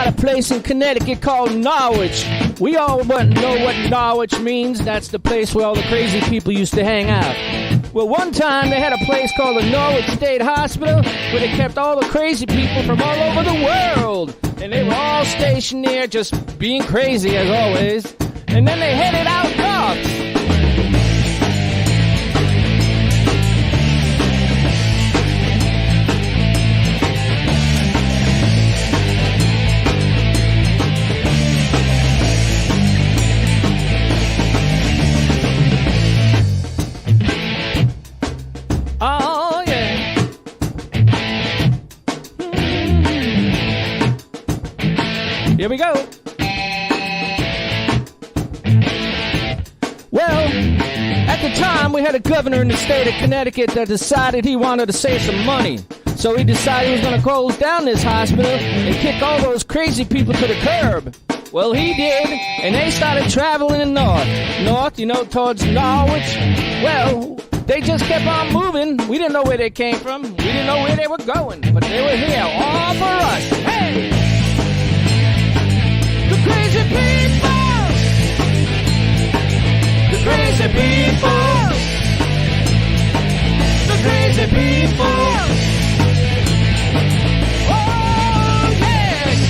got a place in Connecticut called Norwich. We all know what Norwich means. That's the place where all the crazy people used to hang out. Well, one time they had a place called the Norwich State Hospital where they kept all the crazy people from all over the world. And they were all stationed there just being crazy as always. And then they headed out north. Oh, yeah. Here we go. Well, at the time, we had a governor in the state of Connecticut that decided he wanted to save some money. So he decided he was going to close down this hospital and kick all those crazy people to the curb. Well, he did, and they started traveling north. North, towards Norwich. Well, they just kept on moving. We didn't know where they came from. We didn't know where they were going. But they were here, all for us. Hey! The crazy people! The crazy people! The crazy people! Oh, yes!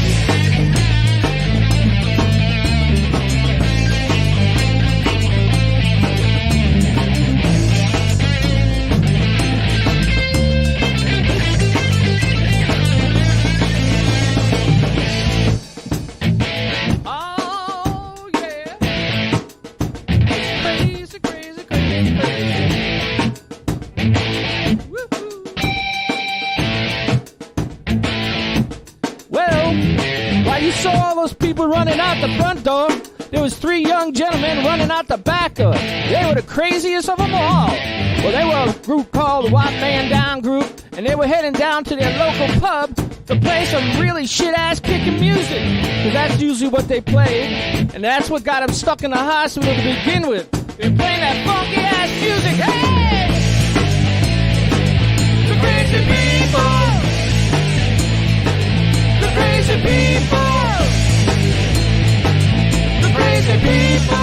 People running out the front door. There was 3 young gentlemen running out the back door. They were the craziest of them all. Well, they were a group called the White Man Down Group, and they were heading down to their local pub to play some really shit-ass kicking music. Because that's usually what they played, and that's what got them stuck in the hospital to begin with. They were playing that funky-ass music. Hey! The crazy people! The crazy people! Crazy people!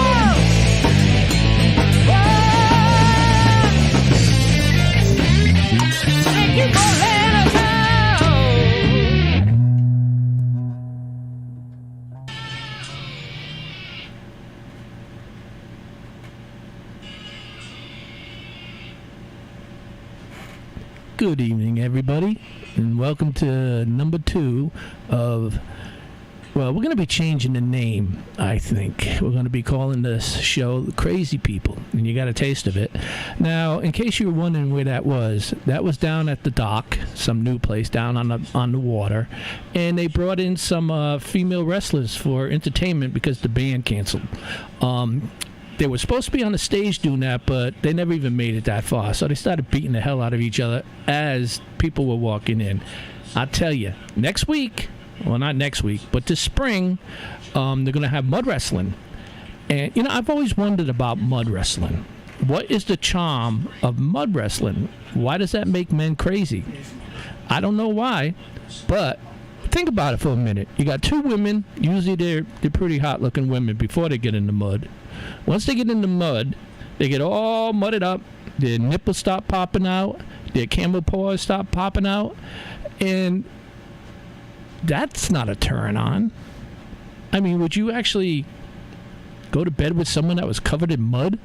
Thank you for letting us know. Good evening, everybody, and welcome to number 2 of... Well, we're going to be changing the name, I think. We're going to be calling this show Crazy People, and you got a taste of it. Now, in case you were wondering where that was down at the dock, some new place down on the water, and they brought in some female wrestlers for entertainment because the band canceled. They were supposed to be on the stage doing that, but they never even made it that far, so they started beating the hell out of each other as people were walking in. I'll tell you, next week... Well, not next week, but this spring, they're going to have mud wrestling. And, I've always wondered about mud wrestling. What is the charm of mud wrestling? Why does that make men crazy? I don't know why, but think about it for a minute. You got 2 women. Usually they're pretty hot-looking women before they get in the mud. Once they get in the mud, they get all mudded up. Their nipples stop popping out. Their camel paws stop popping out. And... that's not a turn on. I mean, would you actually go to bed with someone that was covered in mud?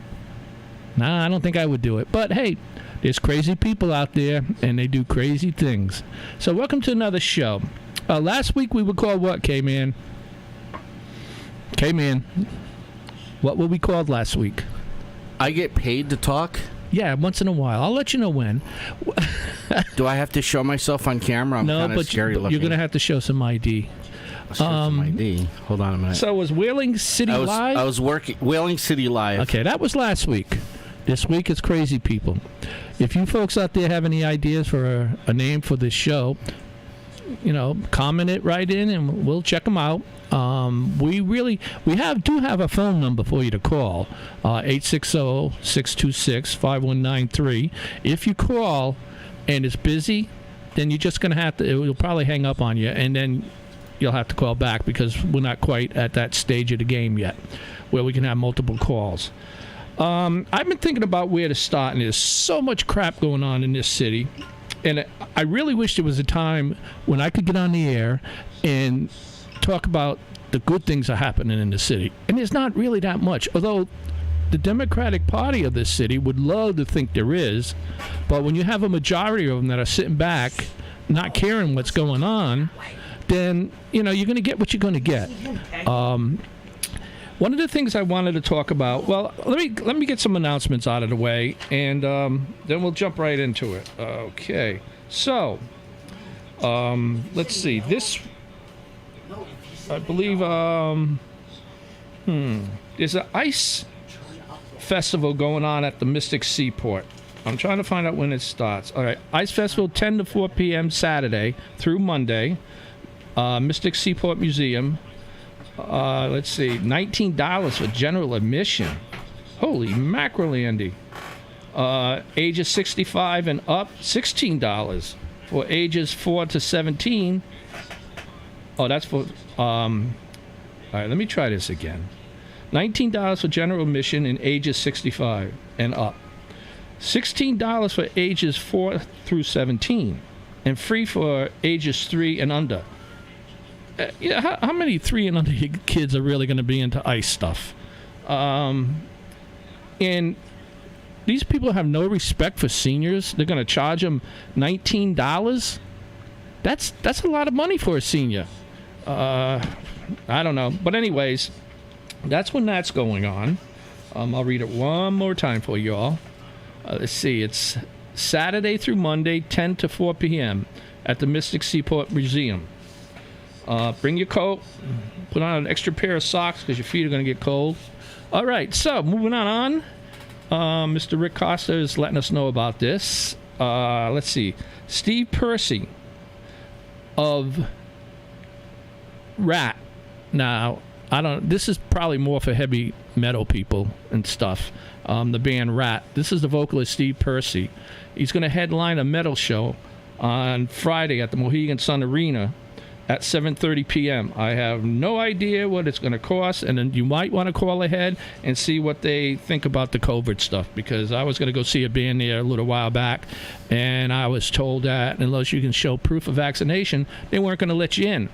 Nah, I don't think I would do it. But hey, there's crazy people out there, and they do crazy things. So welcome to another show. Last week we were called what, Caveman? Caveman. What were we called last week? I get paid to talk? Yeah, once in a while. I'll let you know when. Do I have to show myself on camera? I'm kind of scary looking. You're going to have to show some ID. Some ID. Hold on a minute. So was Whaling City Live? I was working Whaling City Live. Okay, that was last week. This week is Crazy People. If you folks out there have any ideas for a name for this show, comment it right in and we'll check them out. We do have a phone number for you to call, 860-626-5193. If you call and it's busy, then you're just going to have to, it will probably hang up on you, and then you'll have to call back because we're not quite at that stage of the game yet where we can have multiple calls. I've been thinking about where to start, and there's so much crap going on in this city. And I really wish there was a time when I could get on the air and talk about the good things that are happening in the city. And there's not really that much, although the Democratic Party of this city would love to think there is. But when you have a majority of them that are sitting back, not caring what's going on, then, you're going to get what you're going to get. One of the things I wanted to talk about, well, let me get some announcements out of the way, and then we'll jump right into it. Okay. So, let's see. This, I believe, there's an ice festival going on at the Mystic Seaport. I'm trying to find out when it starts. All right. Ice Festival, 10 to 4 p.m. Saturday through Monday. Mystic Seaport Museum. Let's see, $19 for general admission. Holy mackerel, Andy. Ages 65 and up, $16. For ages 4 to 17. Oh, that's for, all right, let me try this again. $19 for general admission in ages 65 and up. $16 for ages 4 through 17. And free for ages 3 and under. How many 3 and under kids are really going to be into ice stuff? And these people have no respect for seniors. They're going to charge them $19. That's a lot of money for a senior. I don't know, but anyways, that's when that's going on. I'll read it one more time for you all. Let's see. It's Saturday through Monday, 10 to 4 p.m. at the Mystic Seaport Museum. Bring your coat, put on an extra pair of socks because your feet are going to get cold. All right, so moving on. Mr. Rick Costa is letting us know about this. Let's see. Steve Percy of Rat. Now, this is probably more for heavy metal people and stuff. The band Rat. This is the vocalist Steve Percy. He's going to headline a metal show on Friday at the Mohegan Sun Arena at 7:30 p.m. I have no idea what it's going to cost, and then you might want to call ahead and see what they think about the COVID stuff, because I was going to go see a band there a little while back, and I was told that unless you can show proof of vaccination, they weren't going to let you in.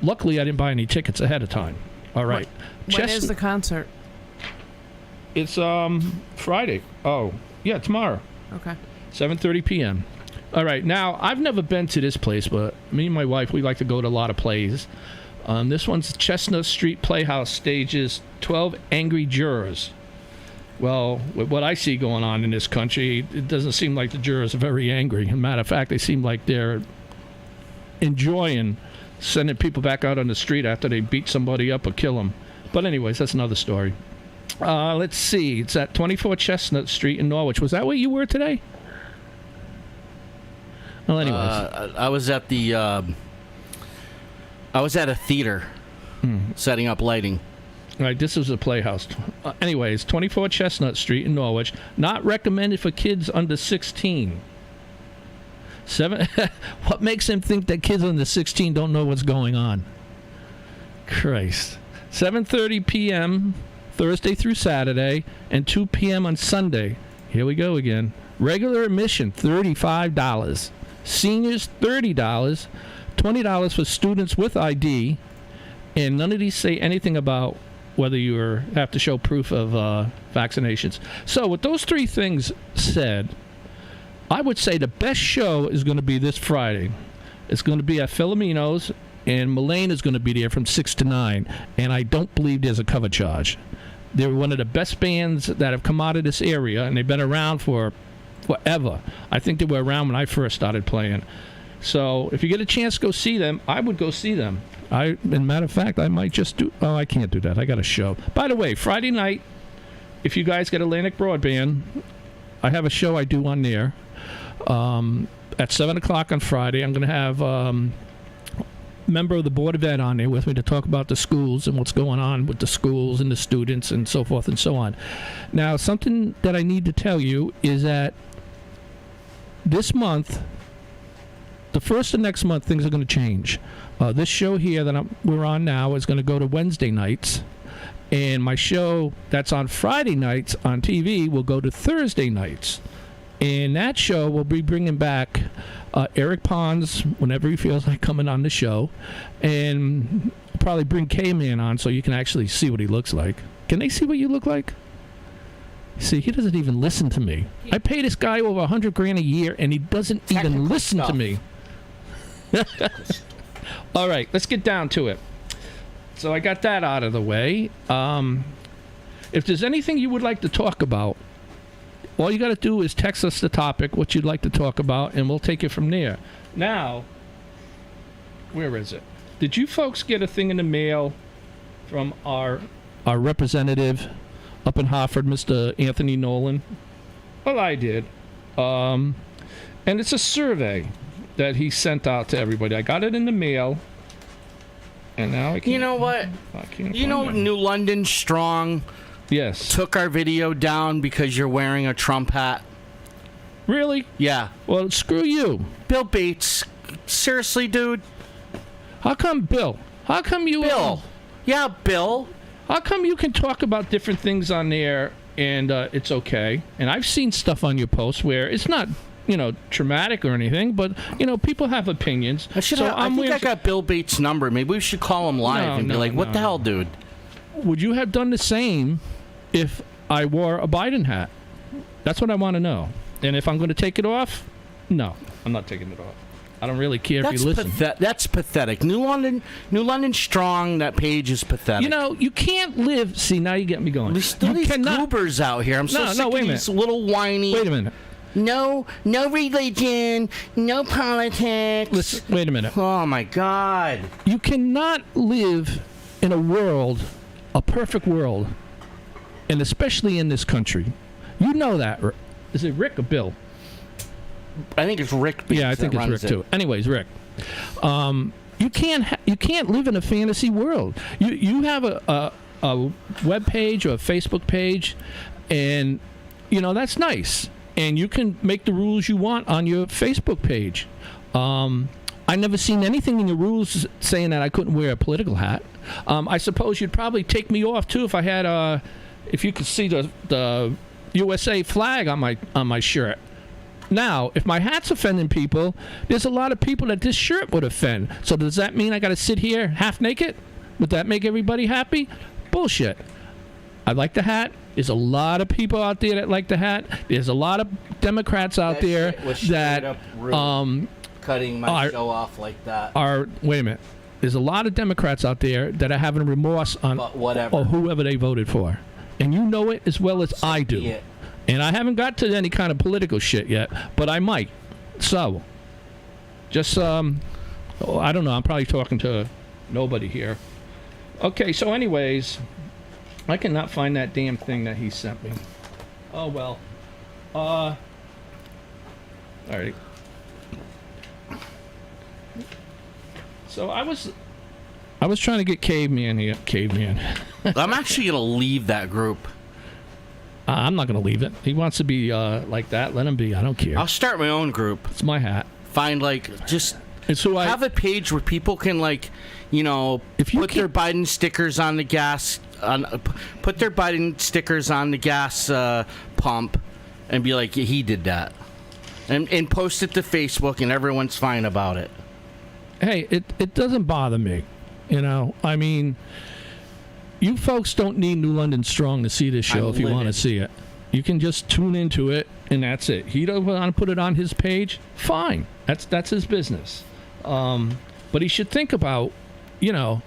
Luckily, I didn't buy any tickets ahead of time. All right. When is the concert? It's Friday. Oh, yeah, tomorrow. Okay. 7:30 p.m. All right, now, I've never been to this place, but me and my wife, we like to go to a lot of plays. This one's Chestnut Street Playhouse stages 12 Angry Jurors. Well, with what I see going on in this country, it doesn't seem like the jurors are very angry. As a matter of fact, they seem like they're enjoying sending people back out on the street after they beat somebody up or kill them. But anyways, that's another story. Let's see. It's at 24 Chestnut Street in Norwich. Was that where you were today? Well, anyways, I was at the. I was at a theater, setting up lighting. All right, this is a Playhouse. Anyways, 24 Chestnut Street in Norwich. Not recommended for kids under 16. What makes them think that kids under 16 don't know what's going on? Christ. 7:30 p.m. Thursday through Saturday, and 2 p.m. on Sunday. Here we go again. Regular admission, $35. Seniors, $30. $20 for students with ID. And none of these say anything about whether you have to show proof of vaccinations. So with those three things said, I would say the best show is going to be this Friday. It's going to be at Filomeno's, and Mullane is going to be there from 6 to 9. And I don't believe there's a cover charge. They're one of the best bands that have come out of this area, and they've been around for forever. I think they were around when I first started playing. So if you get a chance to go see them, I would go see them. As a matter of fact, I might just do... Oh, I can't do that. I got a show. By the way, Friday night, if you guys get Atlantic Broadband, I have a show I do on there. At 7 o'clock on Friday, I'm going to have member of the Board of Ed on there with me to talk about the schools and what's going on with the schools and the students and so forth and so on. Now, something that I need to tell you is that this month, the first of next month, things are going to change. This show here that we're on now is going to go to Wednesday nights. And my show that's on Friday nights on TV will go to Thursday nights. And that show will be bringing back Eric Pons whenever he feels like coming on the show. And probably bring Caveman on so you can actually see what he looks like. Can they see what you look like? See, he doesn't even listen to me. I pay this guy over $100,000 a year, and he doesn't even listen to me. All right, let's get down to it. So I got that out of the way. If there's anything you would like to talk about, all you got to do is text us the topic, what you'd like to talk about, and we'll take it from there. Now, where is it? Did you folks get a thing in the mail from our representative up in Hartford, Mr. Anthony Nolan? Well, I did. And it's a survey that he sent out to everybody. I got it in the mail. And now I can't. You know what? New London Strong. Yes. Took our video down because you're wearing a Trump hat. Really? Yeah. Well, screw you. Bill Bates. Seriously, dude. How come Bill? How come you... Bill. Yeah, Bill. How come you can talk about different things on there and it's okay? And I've seen stuff on your posts where it's not... traumatic or anything, but, people have opinions. I think I got Bill Bates' number. Maybe we should call him live and be like, what the hell, dude? Would you have done the same if I wore a Biden hat? That's what I want to know. And if I'm going to take it off, no, I'm not taking it off. I don't really care if you listen. That's pathetic. New London Strong, that page is pathetic. You can't live... See, now you get me going. There's still these goobers out here. I'm so sick of these little whiny... Wait a minute. No religion, no politics. Listen, wait a minute. Oh, my God. You cannot live in a world, a perfect world, and especially in this country. You know that. Is it Rick or Bill? I think it's Rick. Yeah, I think it's Rick, too. Anyways, Rick. You can't live in a fantasy world. You have a web page or a Facebook page, and, that's nice. And you can make the rules you want on your Facebook page. I never seen anything in your rules saying that I couldn't wear a political hat. I suppose you'd probably take me off too if I had if you could see the USA flag on my shirt. Now, if my hat's offending people, there's a lot of people that this shirt would offend. So does that mean I got to sit here half naked? Would that make everybody happy? Bullshit. I like the hat. There's a lot of people out there that like the hat. There's a lot of Democrats out there that cutting my show off like that. Wait a minute. There's a lot of Democrats out there that are having remorse on or whoever they voted for, and you know it as well as I do. Yeah. And I haven't got to any kind of political shit yet, but I might. So, just I don't know. I'm probably talking to nobody here. Okay. So, anyways. I cannot find that damn thing that he sent me. Oh, well. All right. So I was trying to get Caveman here. Caveman. I'm actually going to leave that group. I'm not going to leave it. He wants to be like that. Let him be. I don't care. I'll start my own group. It's my hat. Find, have a page where people can, put their Biden stickers on the gas... put their Biden stickers on the gas pump and be like, yeah, he did that. And post it to Facebook and everyone's fine about it. Hey, it doesn't bother me. I mean, you folks don't need New London Strong to see this show if you want to see it. You can just tune into it and that's it. He doesn't want to put it on his page? Fine. That's his business. But he should think about, you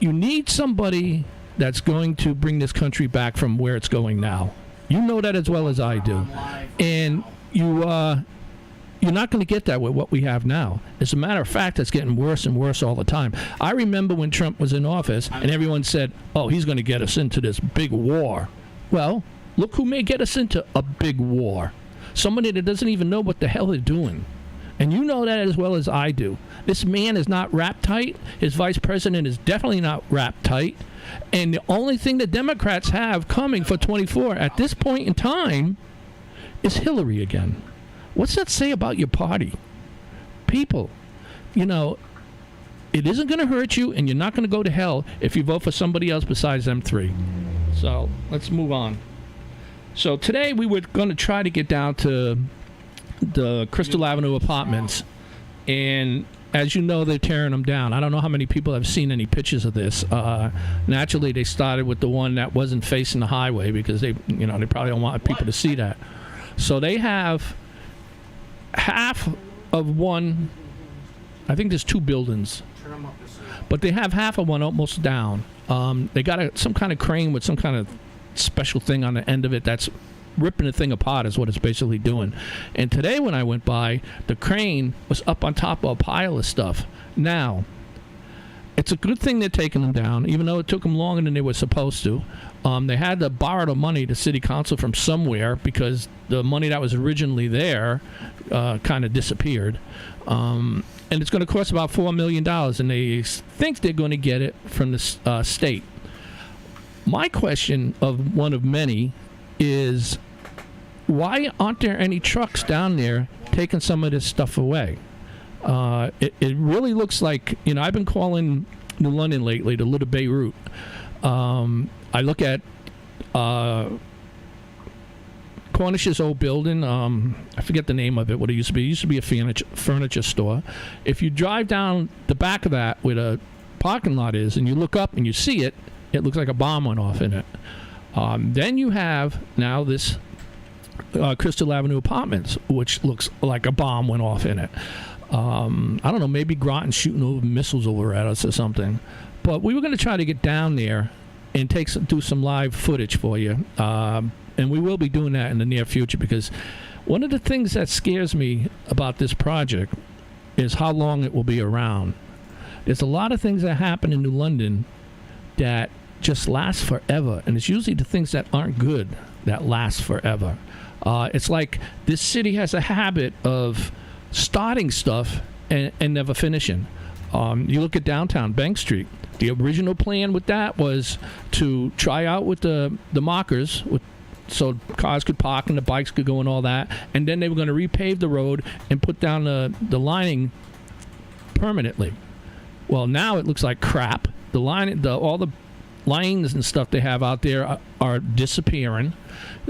need somebody that's going to bring this country back from where it's going now. You know that as well as I do. And you're not going to get that with what we have now. As a matter of fact, it's getting worse and worse all the time. I remember when Trump was in office and everyone said, oh, he's going to get us into this big war. Well, look who may get us into a big war. Somebody that doesn't even know what the hell they're doing. And you know that as well as I do. This man is not wrapped tight. His vice president is definitely not wrapped tight. And the only thing the Democrats have coming for 24 at this point in time is Hillary again. What's that say about your party? People, it isn't going to hurt you, and you're not going to go to hell if you vote for somebody else besides them three. So let's move on. So today we were going to try to get down to the Crystal Avenue apartments, and as you know, they're tearing them down. I don't know how many people have seen any pictures of this. Naturally, they started with the one that wasn't facing the highway because they probably don't want people to see that. So they have half of one. I think there's two buildings, but they have half of one almost down. They got some kind of crane with some kind of special thing on the end of it that's ripping the thing apart is what it's basically doing. And today when I went by, the crane was up on top of a pile of stuff. Now, it's a good thing they're taking them down, even though it took them longer than they were supposed to. They had to borrow the money to city council from somewhere because the money that was originally there kind of disappeared. And it's going to cost about $4 million, and they think they're going to get it from the state. My question, of one of many, is why aren't there any trucks down there taking some of this stuff away? It really looks like, I've been calling New London lately the Little Beirut. I look at Cornish's old building. I forget the name of it, what it used to be. It used to be a furniture store. If you drive down the back of that where the parking lot is and you look up and you see it, it looks like a bomb went off in it. Then you have now this Crystal Avenue Apartments, which looks like a bomb went off in it. I don't know, maybe Groton's shooting over missiles over at us or something. But we were going to try to get down there and do some live footage for you. And we will be doing that in the near future, because one of the things that scares me about this project is how long it will be around. There's a lot of things that happen in New London that just last forever, and it's usually the things that aren't good that last forever. It's like this city has a habit of starting stuff and never finishing. You look at downtown Bank Street. The original plan with that was to try out with the markers, so cars could park and the bikes could go and all that, and then they were going to repave the road and put down the lining permanently. Well, now it looks like crap. All the lines and stuff they have out there are disappearing.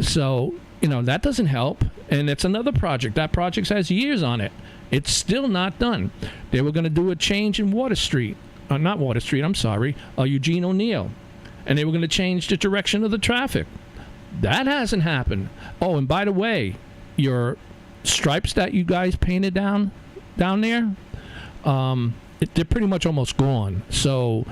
So, that doesn't help. And it's another project. That project has years on it. It's still not done. They were going to do a change in Eugene O'Neill. And they were going to change the direction of the traffic. That hasn't happened. Oh, and by the way, your stripes that you guys painted down there, they're pretty much almost gone. So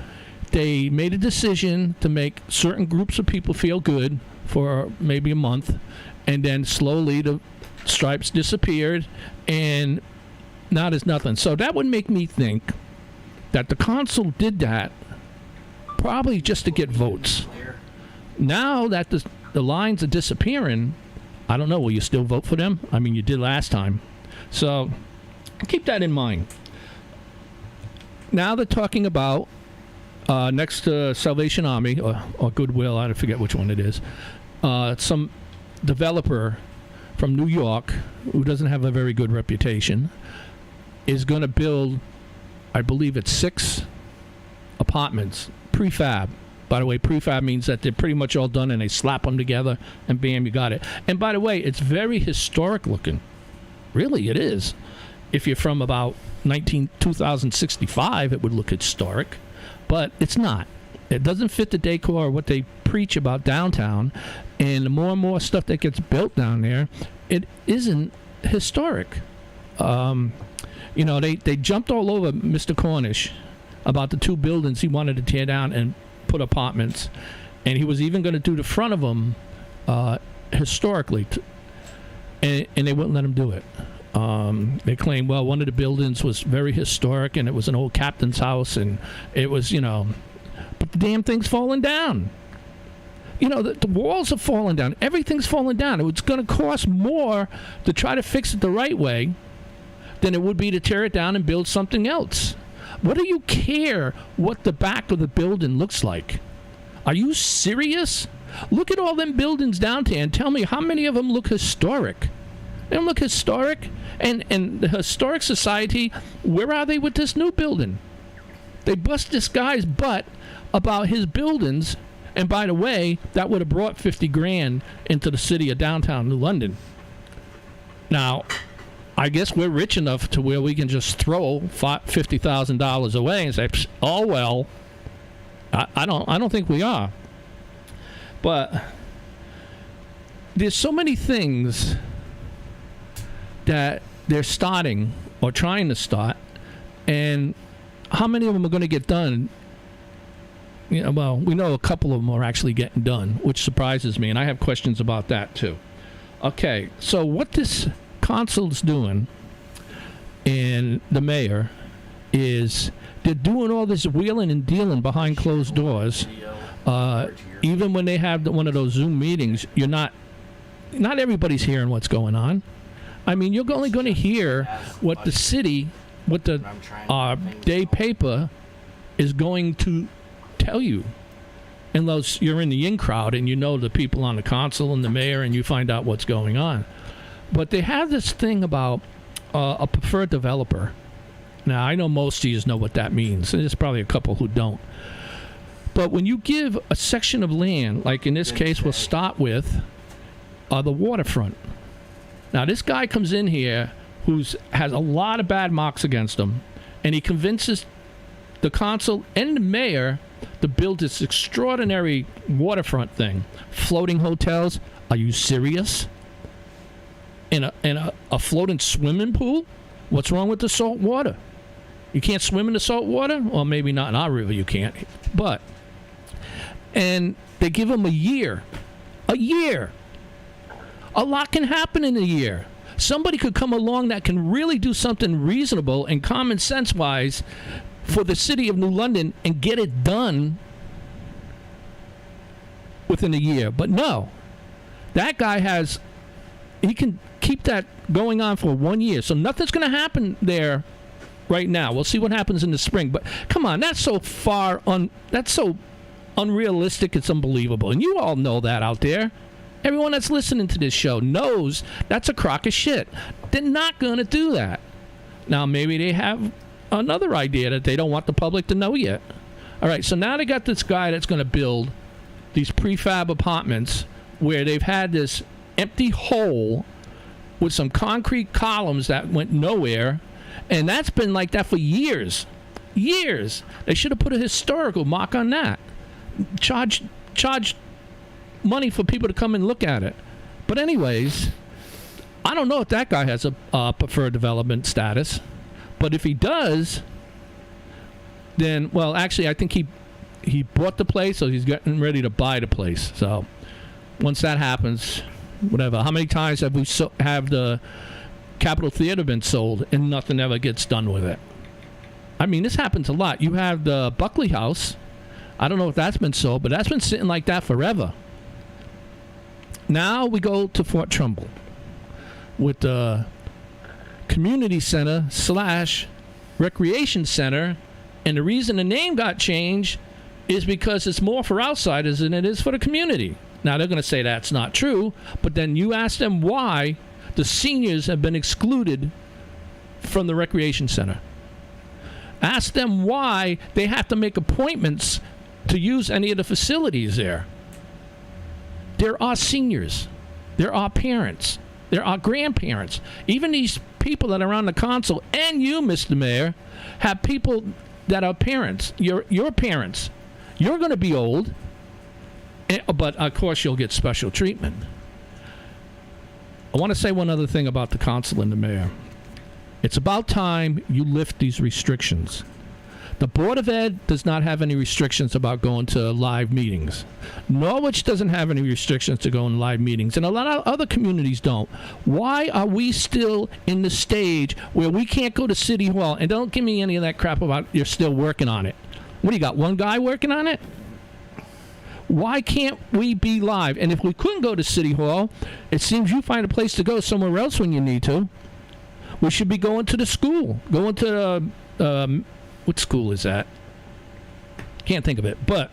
they made a decision to make certain groups of people feel good for maybe a month, and then slowly the stripes disappeared, and now there's nothing. So that would make me think that the council did that probably just to get votes. Now that the lines are disappearing, I don't know, will you still vote for them? I mean, you did last time. So keep that in mind. Now they're talking about next to Salvation Army or Goodwill, I forget which one it is, some developer from New York who doesn't have a very good reputation is going to build, I believe it's 6 apartments, prefab. By the way, prefab means that they're pretty much all done and they slap them together and bam, you got it. And by the way, it's very historic looking. Really, it is. If you're from about 2065, it would look historic, but it's not. It doesn't fit the decor or what they preach about downtown, and the more and more stuff that gets built down there, it isn't historic. They jumped all over Mr. Cornish about the 2 buildings he wanted to tear down and put apartments, and he was even going to do the front of them historically, and they wouldn't let him do it. They claim, well, one of the buildings was very historic and it was an old captain's house, and it was, but the damn thing's falling down. The walls are falling down. Everything's falling down. It's going to cost more to try to fix it the right way than it would be to tear it down and build something else. What do you care what the back of the building looks like? Are you serious? Look at all them buildings downtown and tell me how many of them look historic. They don't look historic. And the Historic Society, where are they with this new building? They bust this guy's butt about his buildings. And by the way, that would have brought $50,000 into the city of downtown New London. Now, I guess we're rich enough to where we can just throw $50,000 away and say, "Oh well." I don't think we are. But there's so many things that they're starting or trying to start, and how many of them are going to get done? Well, we know a couple of them are actually getting done, which surprises me, and I have questions about that too. Okay, so what this council's doing and the mayor is they're doing all this wheeling and dealing behind closed doors. Even when they have one of those Zoom meetings, not everybody's hearing what's going on. I mean, you're only going to hear what the city, what the day paper is going to tell you. Unless you're in the in crowd and you know the people on the council and the mayor and you find out what's going on. But they have this thing about a preferred developer. Now, I know most of you know what that means. There's probably a couple who don't. But when you give a section of land, like in this case we'll start with the waterfront. Now, this guy comes in here has a lot of bad marks against him, and he convinces the council and the mayor to build this extraordinary waterfront thing. Floating hotels. Are you serious? In a floating swimming pool? What's wrong with the salt water? You can't swim in the salt water? Well, maybe not in our river you can't. But, and they give them a year. A year. A lot can happen in a year. Somebody could come along that can really do something reasonable and common sense wise for the city of New London and get it done within a year. But no, that guy he can keep that going on for 1 year. So nothing's going to happen there right now. We'll see what happens in the spring. But come on, that's so unrealistic, it's unbelievable. And you all know that out there. Everyone that's listening to this show knows that's a crock of shit. They're not going to do that. Now, maybe they have another idea that they don't want the public to know yet. All right, so now they got this guy that's going to build these prefab apartments where they've had this empty hole with some concrete columns that went nowhere, and that's been like that for years. Years. They should have put a historical mark on that. Charge money for people to come and look at it. But anyways, I don't know if that guy has a preferred development status. But if he does, then, well, actually, I think he bought the place, so he's getting ready to buy the place. So once that happens, whatever. How many times have the Capitol Theater been sold and nothing ever gets done with it? I mean, this happens a lot. You have the Buckley House. I don't know if that's been sold, but that's been sitting like that forever. Now we go to Fort Trumbull with the community center / recreation center, and the reason the name got changed is because it's more for outsiders than it is for the community. Now they're going to say that's not true, but then you ask them why the seniors have been excluded from the recreation center. Ask them why they have to make appointments to use any of the facilities there. There are seniors. There are parents. There are grandparents. Even these people that are on the council, and you, Mr. Mayor, have people that are parents. Your parents. You're going to be old, but of course you'll get special treatment. I want to say one other thing about the council and the mayor. It's about time you lift these restrictions. The Board of Ed does not have any restrictions about going to live meetings. Norwich doesn't have any restrictions to go in live meetings, and a lot of other communities don't. Why are we still in the stage where we can't go to City Hall? And don't give me any of that crap about you're still working on it. What do you got, one guy working on it? Why can't we be live? And if we couldn't go to City Hall, it seems you find a place to go somewhere else when you need to. We should be going to the school, going to what school is that? Can't think of it. But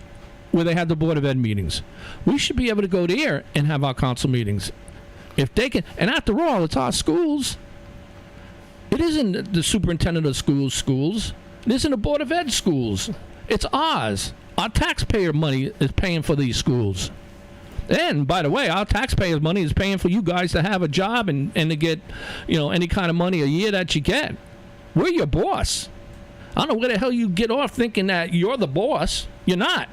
where they have the Board of Ed meetings. We should be able to go there and have our council meetings. If they can, and after all, it's our schools. It isn't the superintendent of schools. It isn't the Board of Ed schools. It's ours. Our taxpayer money is paying for these schools. And, by the way, our taxpayers' money is paying for you guys to have a job and to get, any kind of money a year that you get. We're your boss. I don't know where the hell you get off thinking that you're the boss. You're not.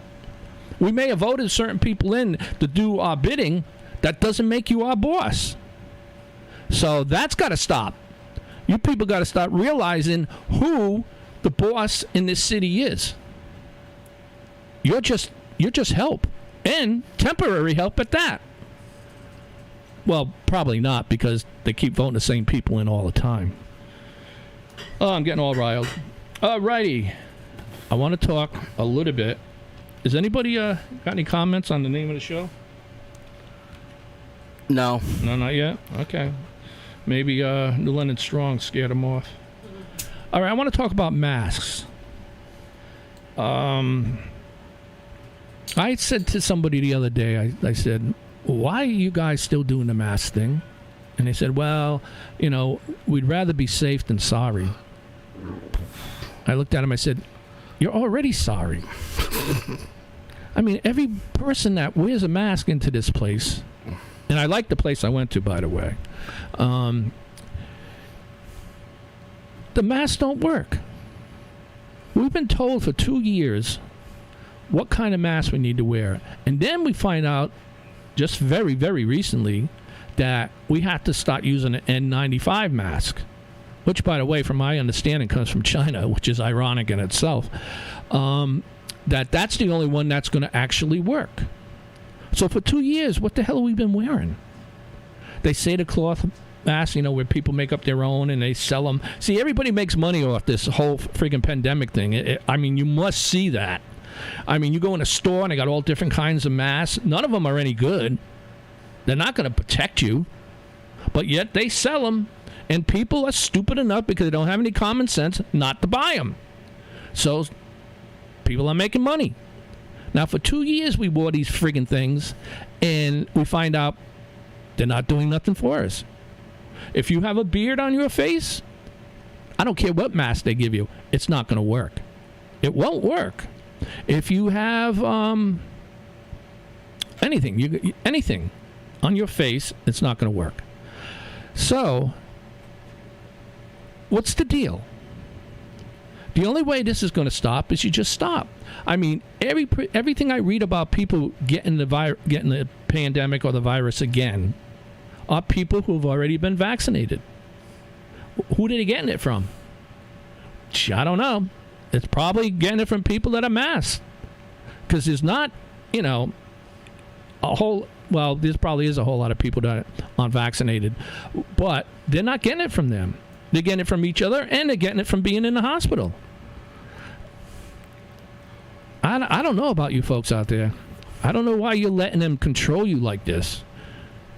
We may have voted certain people in to do our bidding. That doesn't make you our boss. So that's got to stop. You people got to start realizing who the boss in this city is. You're just help, and temporary help at that. Well, probably not, because they keep voting the same people in all the time. Oh, I'm getting all riled. Alrighty, I want to talk a little bit. Has anybody got any comments on the name of the show? No, not yet. Okay. Maybe New London Strong scared them off. All right, I want to talk about masks. I said to somebody the other day, I said, why are you guys still doing the mask thing? And they said, well, we'd rather be safe than sorry. I looked at him, I said, you're already sorry. I mean, every person that wears a mask into this place, and I like the place I went to, by the way, the masks don't work. We've been told for 2 years what kind of mask we need to wear. And then we find out just very, very recently that we have to start using an N95 mask, which, by the way, from my understanding, comes from China, which is ironic in itself. That's the only one that's going to actually work. So for 2 years, what the hell have we been wearing? They say the cloth masks, where people make up their own and they sell them. See, everybody makes money off this whole friggin' pandemic thing. You must see that. You go in a store and they got all different kinds of masks. None of them are any good. They're not going to protect you. But yet they sell them. And people are stupid enough, because they don't have any common sense, not to buy them. So people are making money. Now, for 2 years we wore these friggin' things, and we find out they're not doing nothing for us. If you have a beard on your face, I don't care what mask they give you, it's not going to work. It won't work. If you have anything on your face, it's not going to work. So, what's the deal? The only way this is going to stop is you just stop. Everything I read about people getting the pandemic or the virus again are people who've already been vaccinated. Who are they getting it from? I don't know. It's probably getting it from people that are masked. Because there's not, there probably is a whole lot of people that aren't vaccinated. But they're not getting it from them. They're getting it from each other, and they're getting it from being in the hospital. I don't know about you folks out there. I don't know why you're letting them control you like this.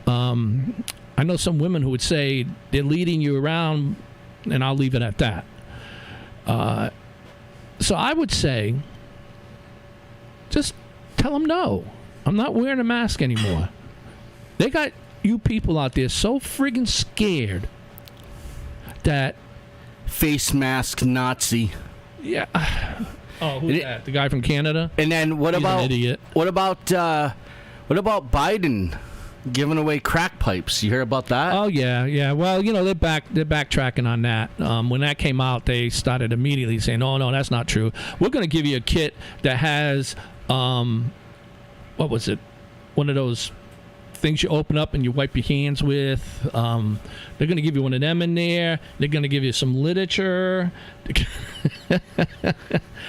I know some women who would say they're leading you around, and I'll leave it at that. So I would say, just tell them no. I'm not wearing a mask anymore. They got you people out there so friggin' scared that face mask Nazi. Yeah. Oh, who's that? The guy from Canada? And then what He's about an idiot. What about Biden giving away crack pipes? You hear about that? Oh yeah. Well, they're backtracking on that. When that came out, they started immediately saying, "Oh no, that's not true. We're going to give you a kit that has what was it? One of those things you open up and you wipe your hands with. They're going to give you one of them in there. They're going to give you some literature."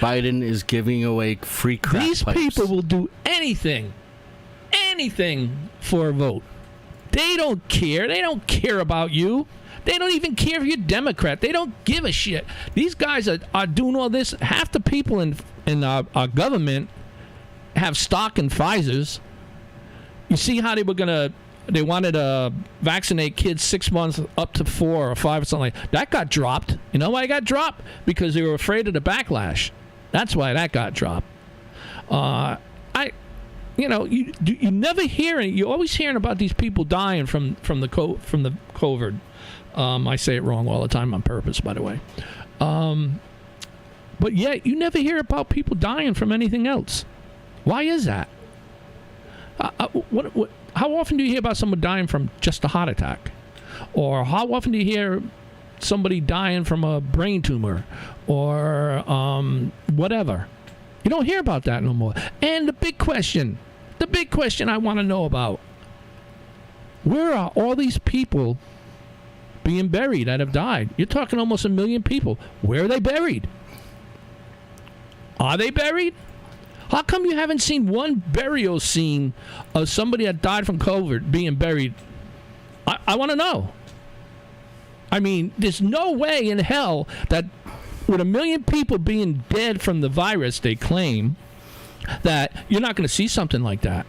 Biden is giving away free crack These pipes. people will do anything for a vote. They don't care. They don't care about you. They don't even care if you're Democrat. They don't give a shit. These guys are doing all this. Half the people in our government have stock in Pfizer's. You see how they wanted to vaccinate kids 6 months up to 4 or 5 or something like that. That got dropped. You know why it got dropped? Because they were afraid of the backlash. That's why that got dropped. you never hear it. You're always hearing about these people dying from the COVID. I say it wrong all the time on purpose, by the way. But yet you never hear about people dying from anything else. Why is that? How often do you hear about someone dying from just a heart attack? Or how often do you hear somebody dying from a brain tumor or whatever? You don't hear about that no more. And the big question I want to know about, where are all these people being buried that have died? You're talking almost 1 million people. Where are they buried? Are they buried? How come you haven't seen one burial scene of somebody that died from COVID being buried? I want to know. I mean, there's no way in hell that with 1 million people being dead from the virus, they claim, that you're not going to see something like that.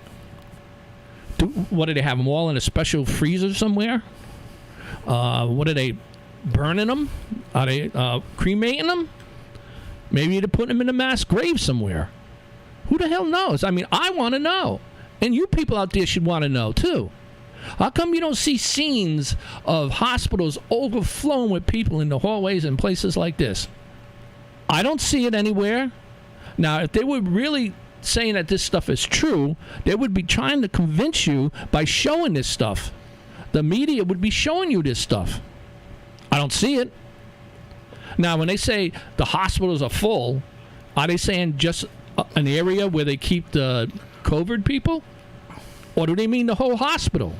What do they have them all in a special freezer somewhere? What are they burning them? Are they cremating them? Maybe they're putting them in a mass grave somewhere. Who the hell knows? I mean, I want to know. And you people out there should want to know, too. How come you don't see scenes of hospitals overflowing with people in the hallways and places like this? I don't see it anywhere. Now, if they were really saying that this stuff is true, they would be trying to convince you by showing this stuff. The media would be showing you this stuff. I don't see it. Now, when they say the hospitals are full, are they saying just an area where they keep the COVID people? Or do they mean the whole hospital?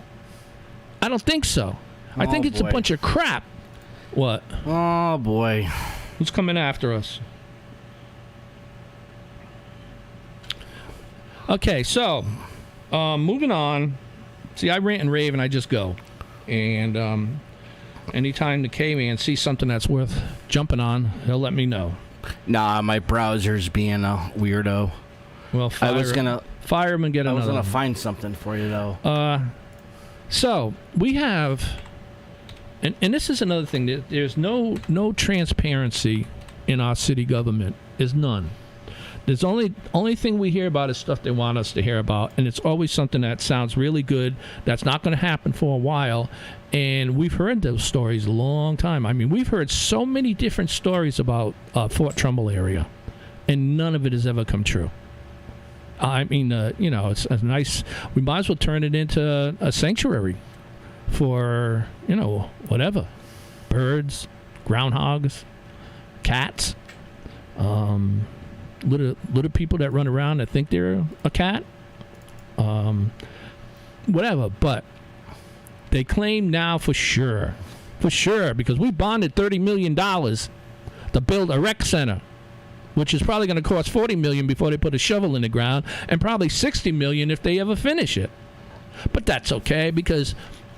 I don't think so. I think it's a bunch of crap. What? Oh, boy. Who's coming after us? Okay, so, moving on. See, I rant and rave and I just go. And anytime the Caveman sees something that's worth jumping on, he'll let me know. Nah, my browser's being a weirdo. Well, fire him and get another. I was gonna find something for you though. So we have, and this is another thing. There's no transparency in our city government. There's none. There's only thing we hear about is stuff they want us to hear about, and it's always something that sounds really good. That's not going to happen for a while, and we've heard those stories a long time. I mean, we've heard so many different stories about Fort Trumbull area, and none of it has ever come true. I mean, it's a nice. We might as well turn it into a sanctuary for whatever, birds, groundhogs, cats. Little people that run around that think they're a cat, whatever. But they claim now for sure, because we bonded $30 million to build a rec center, which is probably going to cost $40 million before they put a shovel in the ground, and probably $60 million if they ever finish it. But that's okay, because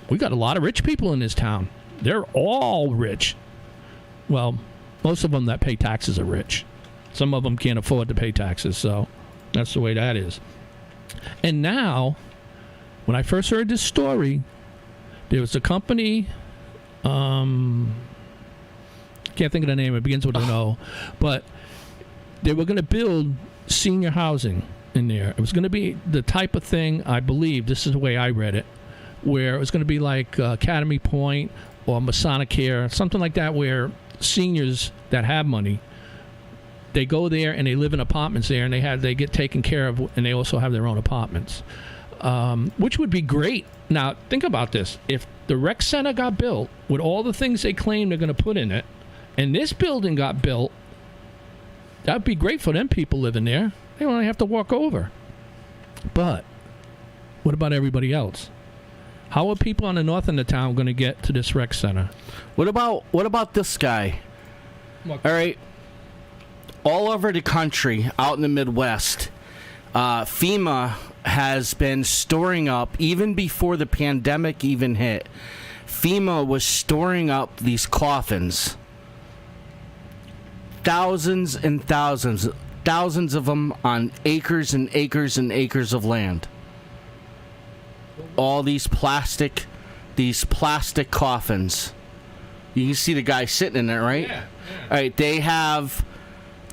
we got a lot of rich people in this town. They're all rich. Well, most of them that pay taxes are rich. Some of them can't afford to pay taxes, so that's the way that is. And now, when I first heard this story, there was a company, can't think of the name, it begins with an O, but they were going to build senior housing in there. It was going to be the type of thing, I believe, this is the way I read it, where it was going to be like Academy Point or Masonic, something like that, where seniors that have money, they go there and they live in apartments there, and they get taken care of, and they also have their own apartments, which would be great. Now, think about this. If the rec center got built with all the things they claim they're going to put in it, and this building got built, that'd be great for them people living there. They only have to walk over. But what about everybody else? How are people on the north end of town going to get to this rec center? What about this guy? All right. All over the country, out in the Midwest, FEMA has been storing up, even before the pandemic even hit, FEMA was storing up these coffins. Thousands and thousands of them on acres and acres and acres of land. All these plastic coffins. You can see the guy sitting in there, right? Yeah. All right, they have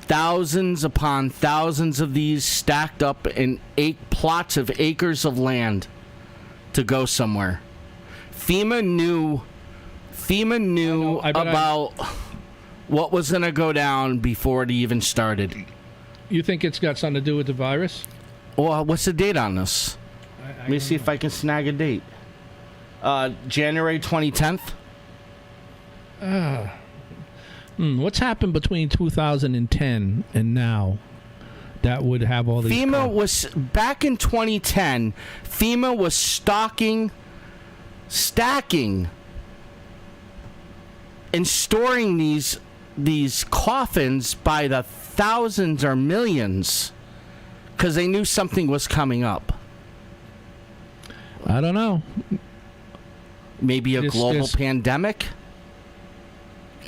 thousands upon thousands of these stacked up in plots of acres of land to go somewhere. FEMA knew about what was going to go down before it even started. You think it's got something to do with the virus? Well, what's the date on this? Let me see if I can snag a date. January 2010th. What's happened between 2010 and now that would have all these... FEMA was, back in 2010, FEMA was stacking, and storing these coffins by the thousands or millions because they knew something was coming up. I don't know. Maybe a global pandemic?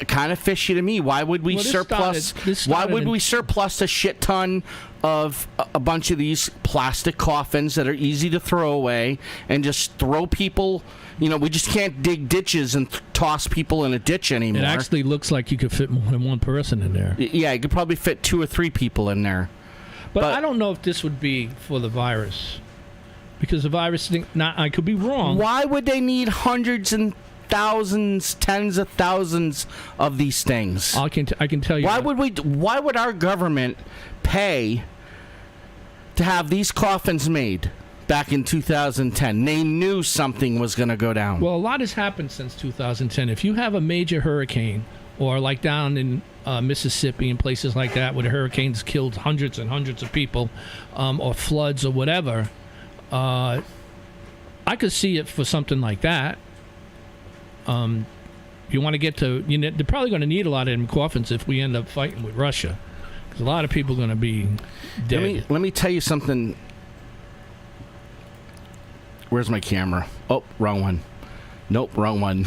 Kind of fishy to me. Why would we surplus? Why would we surplus a shit ton of a bunch of these plastic coffins that are easy to throw away and just throw people? You know, we just can't dig ditches and toss people in a ditch anymore. It actually looks like you could fit more than one person in there. Yeah, you could probably fit 2 or 3 people in there. But I don't know if this would be for the virus, because the virus. I could be wrong. Why would they need hundreds and thousands, tens of thousands of these things? I can tell you. Why would our government pay to have these coffins made back in 2010? They knew something was going to go down. Well, a lot has happened since 2010. If you have a major hurricane, or like down in Mississippi and places like that, where the hurricanes killed hundreds and hundreds of people, or floods or whatever, I could see it for something like that. You want to get to, they're probably going to need a lot of them coffins if we end up fighting with Russia, because a lot of people are going to be dead. Let me tell you something. Where's my camera? Oh, wrong one. Nope, wrong one.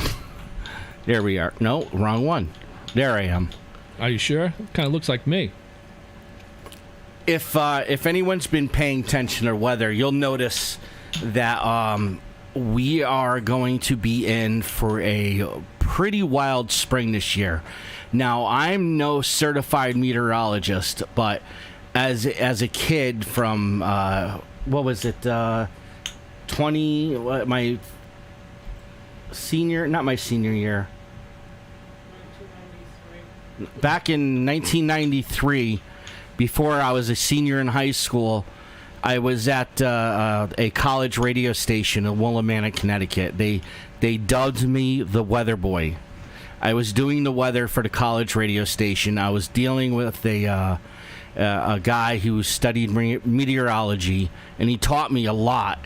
There we are. No, wrong one. There I am. Are you sure? Kind of looks like me. If anyone's been paying attention to weather, you'll notice that we are going to be in for a pretty wild spring this year. Now, I'm no certified meteorologist, but as a kid from what was it, my senior, not my senior year, back in 1993, before I was a senior in high school, I was at a college radio station in Willimantic, Connecticut. They dubbed me the weather boy. I was doing the weather for the college radio station. I was dealing with a guy who studied meteorology, and he taught me a lot.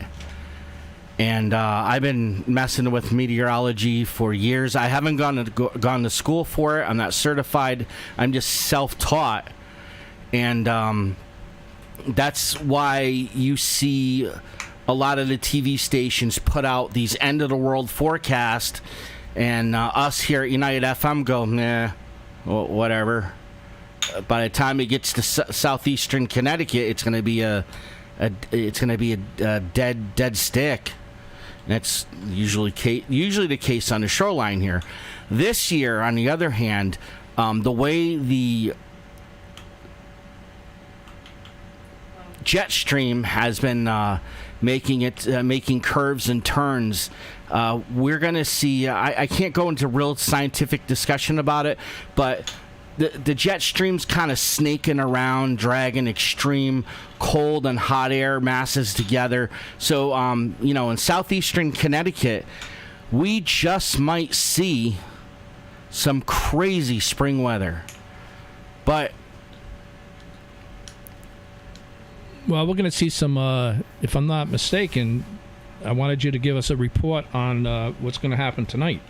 And I've been messing with meteorology for years. I haven't gone to school for it. I'm not certified. I'm just self-taught. And that's why you see a lot of the TV stations put out these end-of-the-world forecasts, and us here at United FM go, nah, whatever. By the time it gets to southeastern Connecticut, it's going to be a dead stick. That's usually the case on the shoreline here. This year, on the other hand, the way the jet stream has been making curves and turns, we're going to see. I can't go into real scientific discussion about it, but the jet stream's kind of snaking around, dragging extreme cold and hot air masses together. So, in southeastern Connecticut, we just might see some crazy spring weather. But well, we're going to see some, if I'm not mistaken, I wanted you to give us a report on what's going to happen tonight.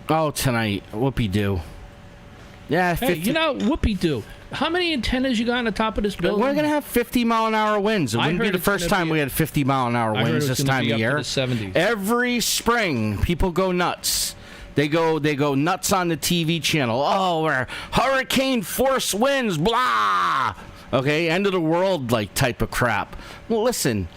Oh, tonight. Whoopie-doo. Yeah, 50. Hey, whoopie-doo. How many antennas you got on the top of this building? We're going to have 50-mile-an-hour winds. It wouldn't be the first time we had 50-mile-an-hour winds this time of year. The 70s. Every spring, people go nuts. They go nuts on the TV channel. Oh, we're hurricane force winds, blah. Okay, end of the world like type of crap. Well, listen,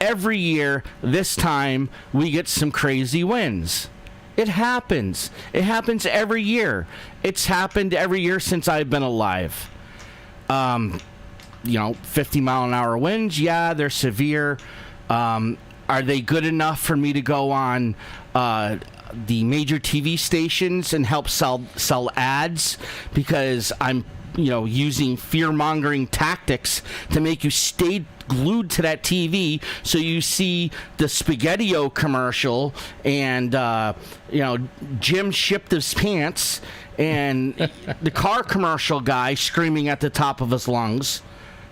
every year this time we get some crazy winds. It happens. It happens every year. It's happened every year since I've been alive. 50-mile-an-hour winds. Yeah, they're severe. Are they good enough for me to go on the major TV stations and help sell ads because I'm using fear-mongering tactics to make you stay glued to that TV so you see the Spaghetti-O commercial and Jim shipped his pants and the car commercial guy screaming at the top of his lungs.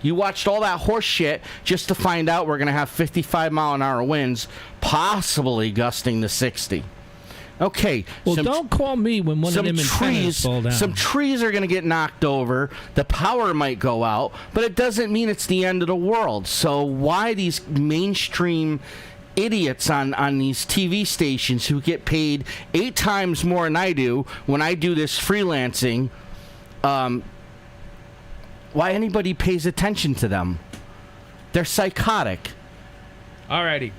You watched all that horse shit just to find out we're going to have 55-mile-an-hour winds, possibly gusting to 60. Okay. Well, don't call me when one of them antennas fall down. Some trees are going to get knocked over. The power might go out, but it doesn't mean it's the end of the world. So why these mainstream idiots on these TV stations who get paid 8 times more than I do when I do this freelancing, why anybody pays attention to them? They're psychotic. Alrighty.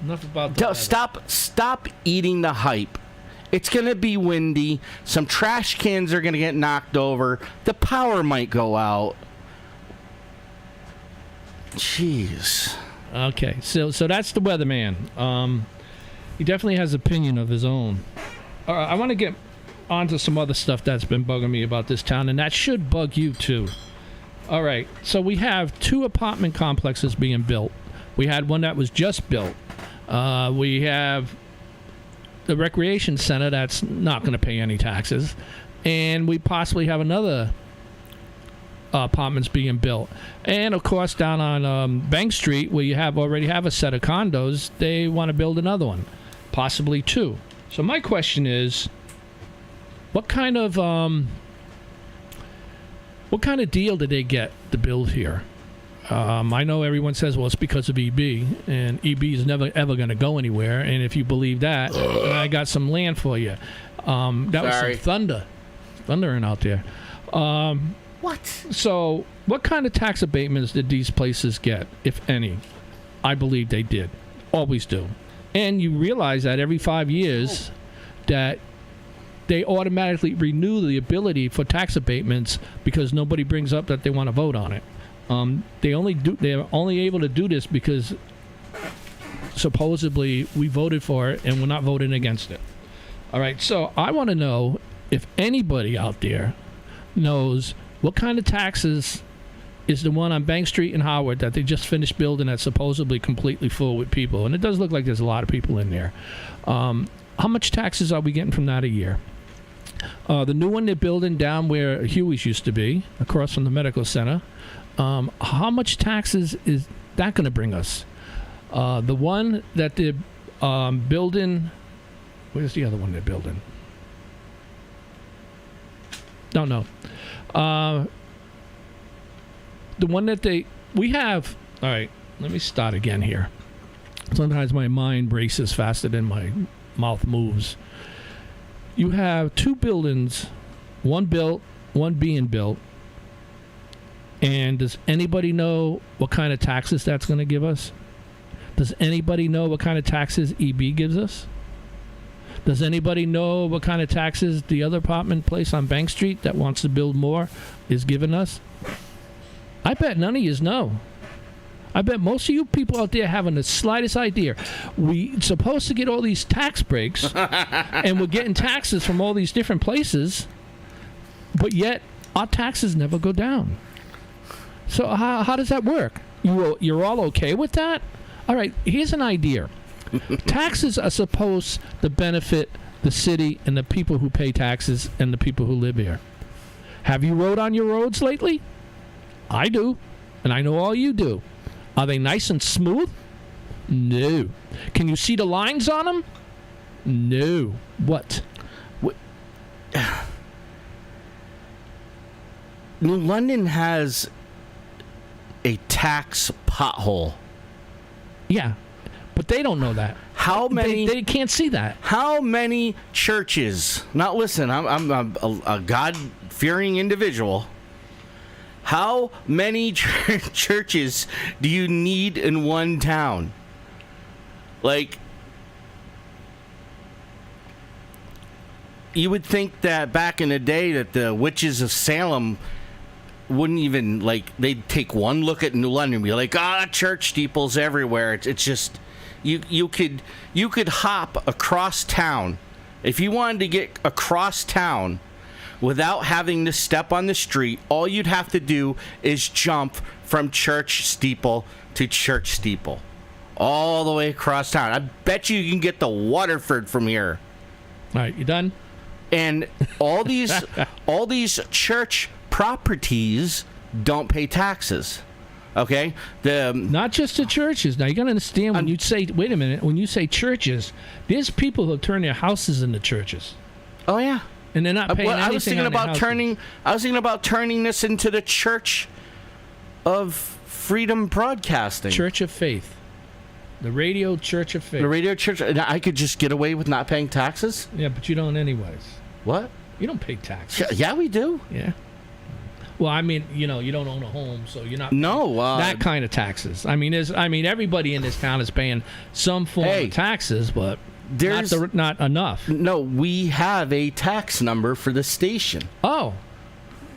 Enough about that. Stop eating the hype. It's going to be windy. Some trash cans are going to get knocked over. The power might go out. Jeez. Okay, so that's the weatherman. He definitely has opinion of his own. All right, I want to get onto some other stuff that's been bugging me about this town, and that should bug you too. All right, so we have 2 apartment complexes being built. We had one that was just built. We have the recreation center that's not going to pay any taxes, and we possibly have another apartments being built. And of course, down on Bank Street, where you already have a set of condos, they want to build another one, possibly 2. So my question is, what kind of deal did they get to build here? I know everyone says, well, it's because of EB, and EB is never, ever going to go anywhere. And if you believe that, I got some land for you. That was some thundering out there. What? So what kind of tax abatements did these places get, if any? I believe they did. Always do. And you realize that every 5 years that they automatically renew the ability for tax abatements because nobody brings up that they want to vote on it. They're only able to do this because supposedly we voted for it and we're not voting against it. All right, so I want to know if anybody out there knows what kind of taxes is the one on Bank Street in Howard that they just finished building that's supposedly completely full with people. And it does look like there's a lot of people in there. How much taxes are we getting from that a year? The new one they're building down where Huey's used to be, across from the medical center, how much taxes is that going to bring us? The one that they're building, where's the other one they're building? Don't know. The one that we have, all right, let me start again here. Sometimes my mind races faster than my mouth moves. You have 2 buildings, one built, one being built. And does anybody know what kind of taxes that's going to give us? Does anybody know what kind of taxes EB gives us? Does anybody know what kind of taxes the other apartment place on Bank Street that wants to build more is giving us? I bet none of yous know. I bet most of you people out there haven't the slightest idea. We're supposed to get all these tax breaks, and we're getting taxes from all these different places, but yet our taxes never go down. So how does that work? You're all okay with that? All right, here's an idea. Taxes are supposed to benefit the city and the people who pay taxes and the people who live here. Have you rode on your roads lately? I do, and I know all you do. Are they nice and smooth? No. Can you see the lines on them? No. What? New London has a tax pothole. Yeah, but they don't know that. How many? They can't see that. How many churches? Now listen, I'm a God-fearing individual. How many churches do you need in one town? Like, you would think that back in the day that the witches of Salem wouldn't even, like, they'd take one look at New London and be like, church steeples everywhere. It's just, you could hop across town. If you wanted to get across town without having to step on the street, all you'd have to do is jump from church steeple to church steeple. All the way across town. I bet you can get to Waterfront from here. All right, you done? And all these church properties don't pay taxes. Okay? Not just the churches. Now, you got to understand when you say, wait a minute, when you say churches, there's people who turn their houses into churches. Oh, yeah. And they're not paying anything I was thinking about turning this into the Church of Freedom Broadcasting. Church of Faith. The Radio Church of Faith. The Radio Church. I could just get away with not paying taxes? Yeah, but you don't anyways. What? You don't pay taxes. Yeah, we do. Yeah. Well, I mean, you don't own a home, so you're not that kind of taxes. I mean, everybody in this town is paying some form of taxes, but not enough. No, we have a tax number for the station. Oh,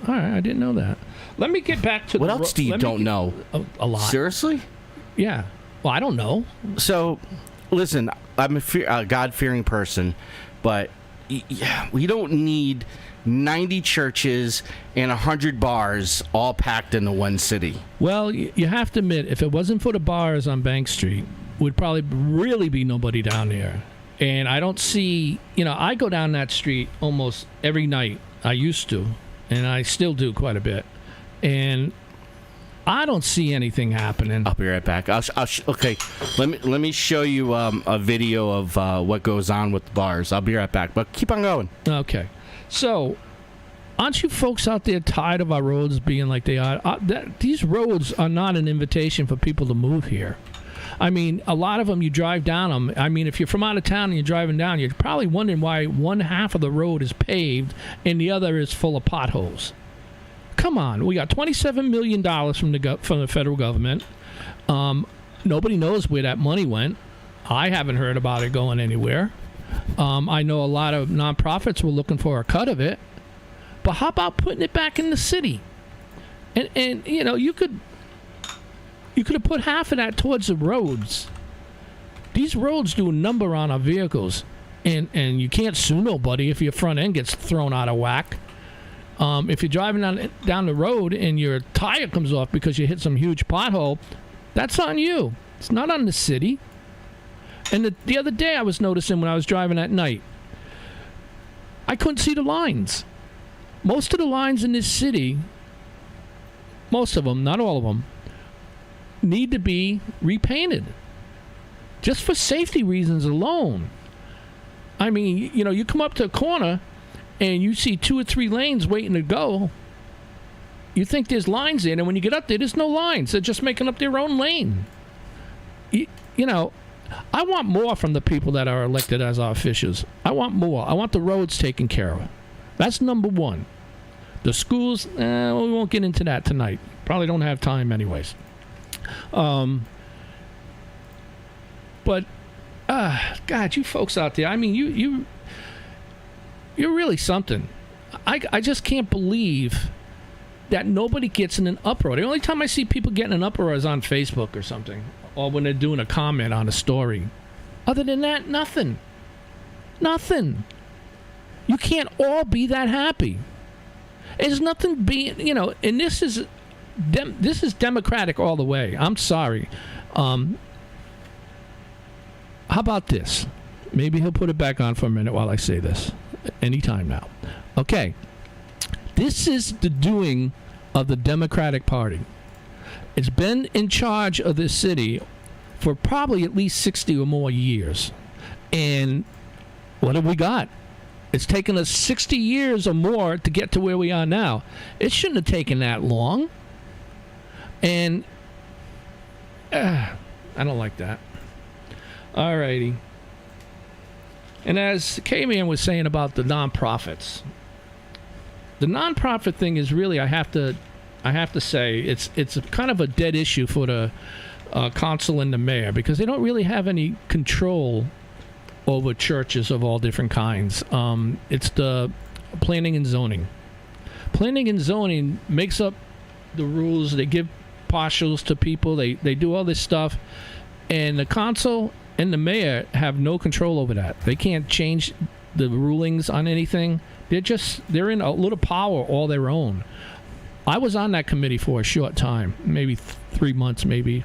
all right. I didn't know that. Let me get back to what else do you don't know? A lot. Seriously? Yeah. Well, I don't know. So, listen, I'm a God-fearing person, but we don't need 90 churches and 100 bars all packed into one city. Well, you have to admit, if it wasn't for the bars on Bank Street, would probably really be nobody down there. And I don't see, I go down that street almost every night. I used to, and I still do quite a bit. And I don't see anything happening. I'll be right back. Okay, let me show you a video of what goes on with the bars. I'll be right back, but keep on going. Okay. So, aren't you folks out there tired of our roads being like they are? These roads are not an invitation for people to move here. I mean, a lot of them, you drive down them. I mean, if you're from out of town and you're driving down, you're probably wondering why one half of the road is paved and the other is full of potholes. Come on, we got $27 million from the federal government. Nobody knows where that money went. I haven't heard about it going anywhere. I know a lot of nonprofits were looking for a cut of it. But how about putting it back in the city? And you could have put half of that towards the roads. These roads do a number on our vehicles. And you can't sue nobody if your front end gets thrown out of whack. If you're driving down the road and your tire comes off because you hit some huge pothole, that's on you. It's not on the city. And the other day I was noticing when I was driving at night, I couldn't see the lines. Most of the lines in this city, most of them, not all of them, need to be repainted. Just for safety reasons alone. I mean, you come up to a corner and you see 2 or 3 lanes waiting to go, you think there's lines in, and when you get up there's no lines. They're just making up their own lane. I want more from the people that are elected as our officials. I want more. I want the roads taken care of. That's number one. The schools, we won't get into that tonight. Probably don't have time anyways. But, God, you folks out there, I mean, you're really something. I just can't believe that nobody gets in an uproar. The only time I see people getting an uproar is on Facebook or something, or when they're doing a comment on a story. Other than that, nothing. Nothing. You can't all be that happy. There's nothing being, and this is democratic all the way. I'm sorry. How about this? Maybe he'll put it back on for a minute while I say this. Anytime now. Okay. This is the doing of the Democratic Party. It's been in charge of this city for probably at least 60 or more years. And what have we got? It's taken us 60 years or more to get to where we are now. It shouldn't have taken that long. And I don't like that. All righty. And as Caveman was saying about the nonprofits, the nonprofit thing is really, I have to say, it's a kind of a dead issue for the council and the mayor, because they don't really have any control over churches of all different kinds. It's the planning and zoning. Planning and zoning makes up the rules. They give partials to people. They do all this stuff. And the consul and the mayor have no control over that. They can't change the rulings on anything. They're in a little power all their own. I was on that committee for a short time, maybe 3 months, maybe.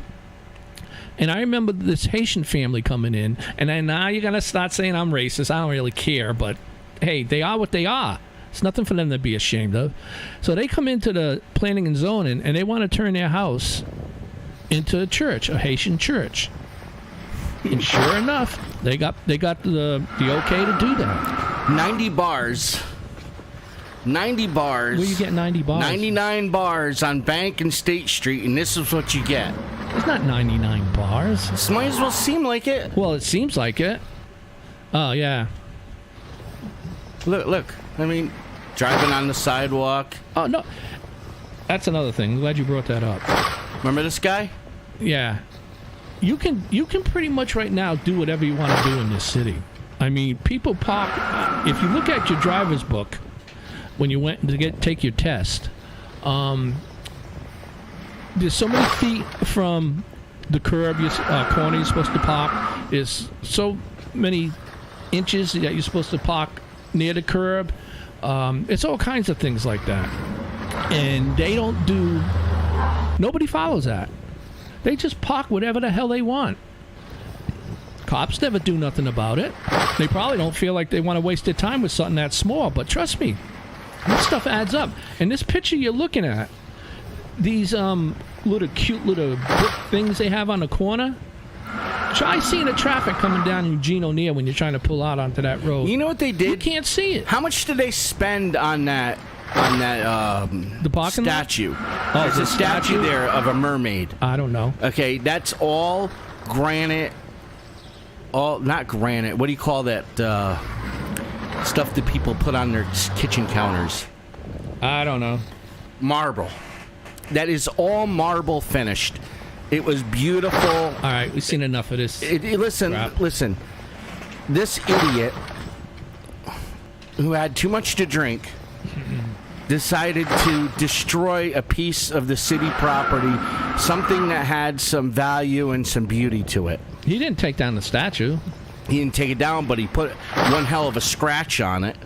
And I remember this Haitian family coming in, and then now you're going to start saying I'm racist. I don't really care, but hey, they are what they are. It's nothing for them to be ashamed of. So they come into the planning and zoning, and they want to turn their house into a church, a Haitian church. And sure enough, they got the okay to do that. 90 bars. 90 bars. Where you get 90 bars? 99 bars on Bank and State Street, and this is what you get. It's not 99 bars. This might as well seem like it. Well, it seems like it. Oh, yeah. Look. I mean, driving on the sidewalk. Oh, no. That's another thing. I'm glad you brought that up. Remember this guy? Yeah. You can pretty much right now do whatever you want to do in this city. I mean, people park. If you look at your driver's book when you went to take your test, there's so many feet from the curb, corner you're supposed to park. There's so many inches that you're supposed to park near the curb. It's all kinds of things like that. And nobody follows that. They just park whatever the hell they want. Cops never do nothing about it. They probably don't feel like they want to waste their time with something that small, but trust me, this stuff adds up. And this picture you're looking at, these little cute little brick things they have on the corner, try seeing the traffic coming down Eugene O'Neill when you're trying to pull out onto that road. You know what they did? You can't see it. How much did they spend on that the parking statue? Lot? There's a statue there of a mermaid. I don't know. Okay, that's all granite. All not granite. What do you call that stuff that people put on their kitchen counters? I don't know. Marble. That is all marble finished. It was beautiful. All right, we've seen enough of this. Listen. This idiot who had too much to drink decided to destroy a piece of the city property, something that had some value and some beauty to it. He didn't take down the statue. He didn't take it down, but he put one hell of a scratch on it.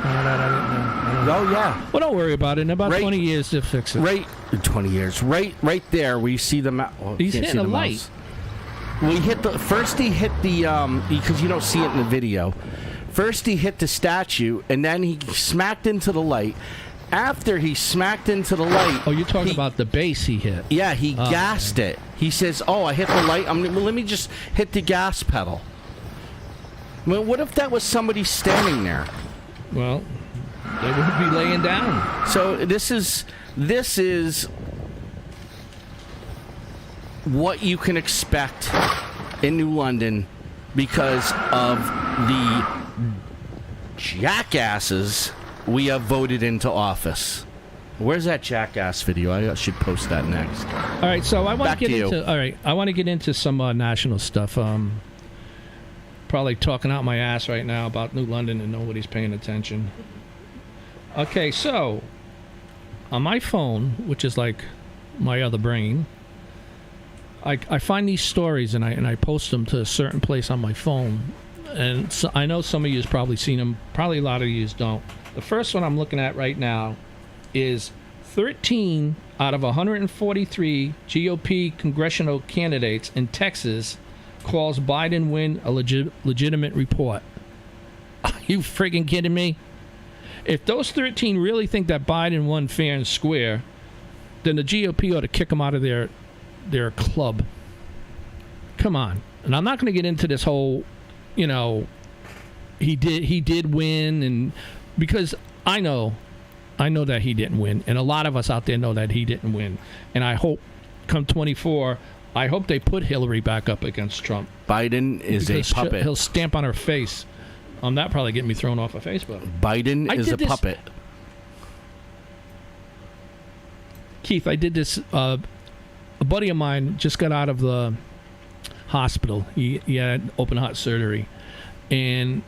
Oh, yeah. Well, don't worry about it. In about 20 years, they'll fix it. Right, 20 years. Right there, where you see the he's hitting a light. Well, first he hit the, because you don't see it in the video. First he hit the statue, and then he smacked into the light. After he smacked into the light... Oh, you're talking about the base he hit. Yeah, he gassed it. He says, I hit the light. Let me just hit the gas pedal. Well, what if that was somebody standing there? Well, they would be laying down. So this is what you can expect in New London because of the jackasses we have voted into office. Where's that jackass video? I should post that next. All right, so I want to get into. All right, I want to get into some national stuff. Probably talking out my ass right now about New London and nobody's paying attention. Okay, so on my phone, which is like my other brain, I find these stories and I post them to a certain place on my phone. And so I know some of you have probably seen them. Probably a lot of you don't. The first one I'm looking at right now is 13 out of 143 GOP congressional candidates in Texas calls Biden win a legitimate report. Are you friggin' kidding me? If those 13 really think that Biden won fair and square, then the GOP ought to kick him out of their club. Come on. And I'm not going to get into this whole, he did win, and because I know that he didn't win, and a lot of us out there know that he didn't win. And I hope come 24, I hope they put Hillary back up against Trump. Biden is a puppet. He'll stamp on her face. That probably get me thrown off of Facebook. Biden is a puppet. Keith, I did this. A buddy of mine just got out of the hospital. He had open heart surgery, and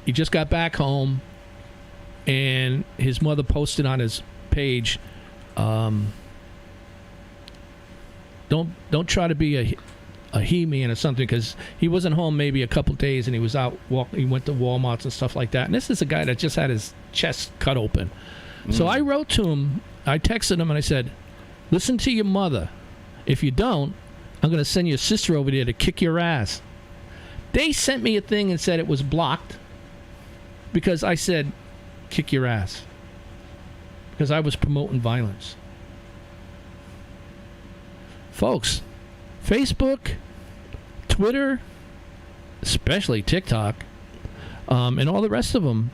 he just got back home. And his mother posted on his page, don't try to be a he-man or something, because he wasn't home maybe a couple days and he was out he went to Walmarts and stuff like that. And this is a guy that just had his chest cut open. So I wrote to him, I texted him and I said, listen to your mother. If you don't, I'm going to send your sister over there to kick your ass. They sent me a thing and said it was blocked because I said, kick your ass. Because I was promoting violence. Folks, Facebook, Twitter, especially TikTok, and all the rest of them,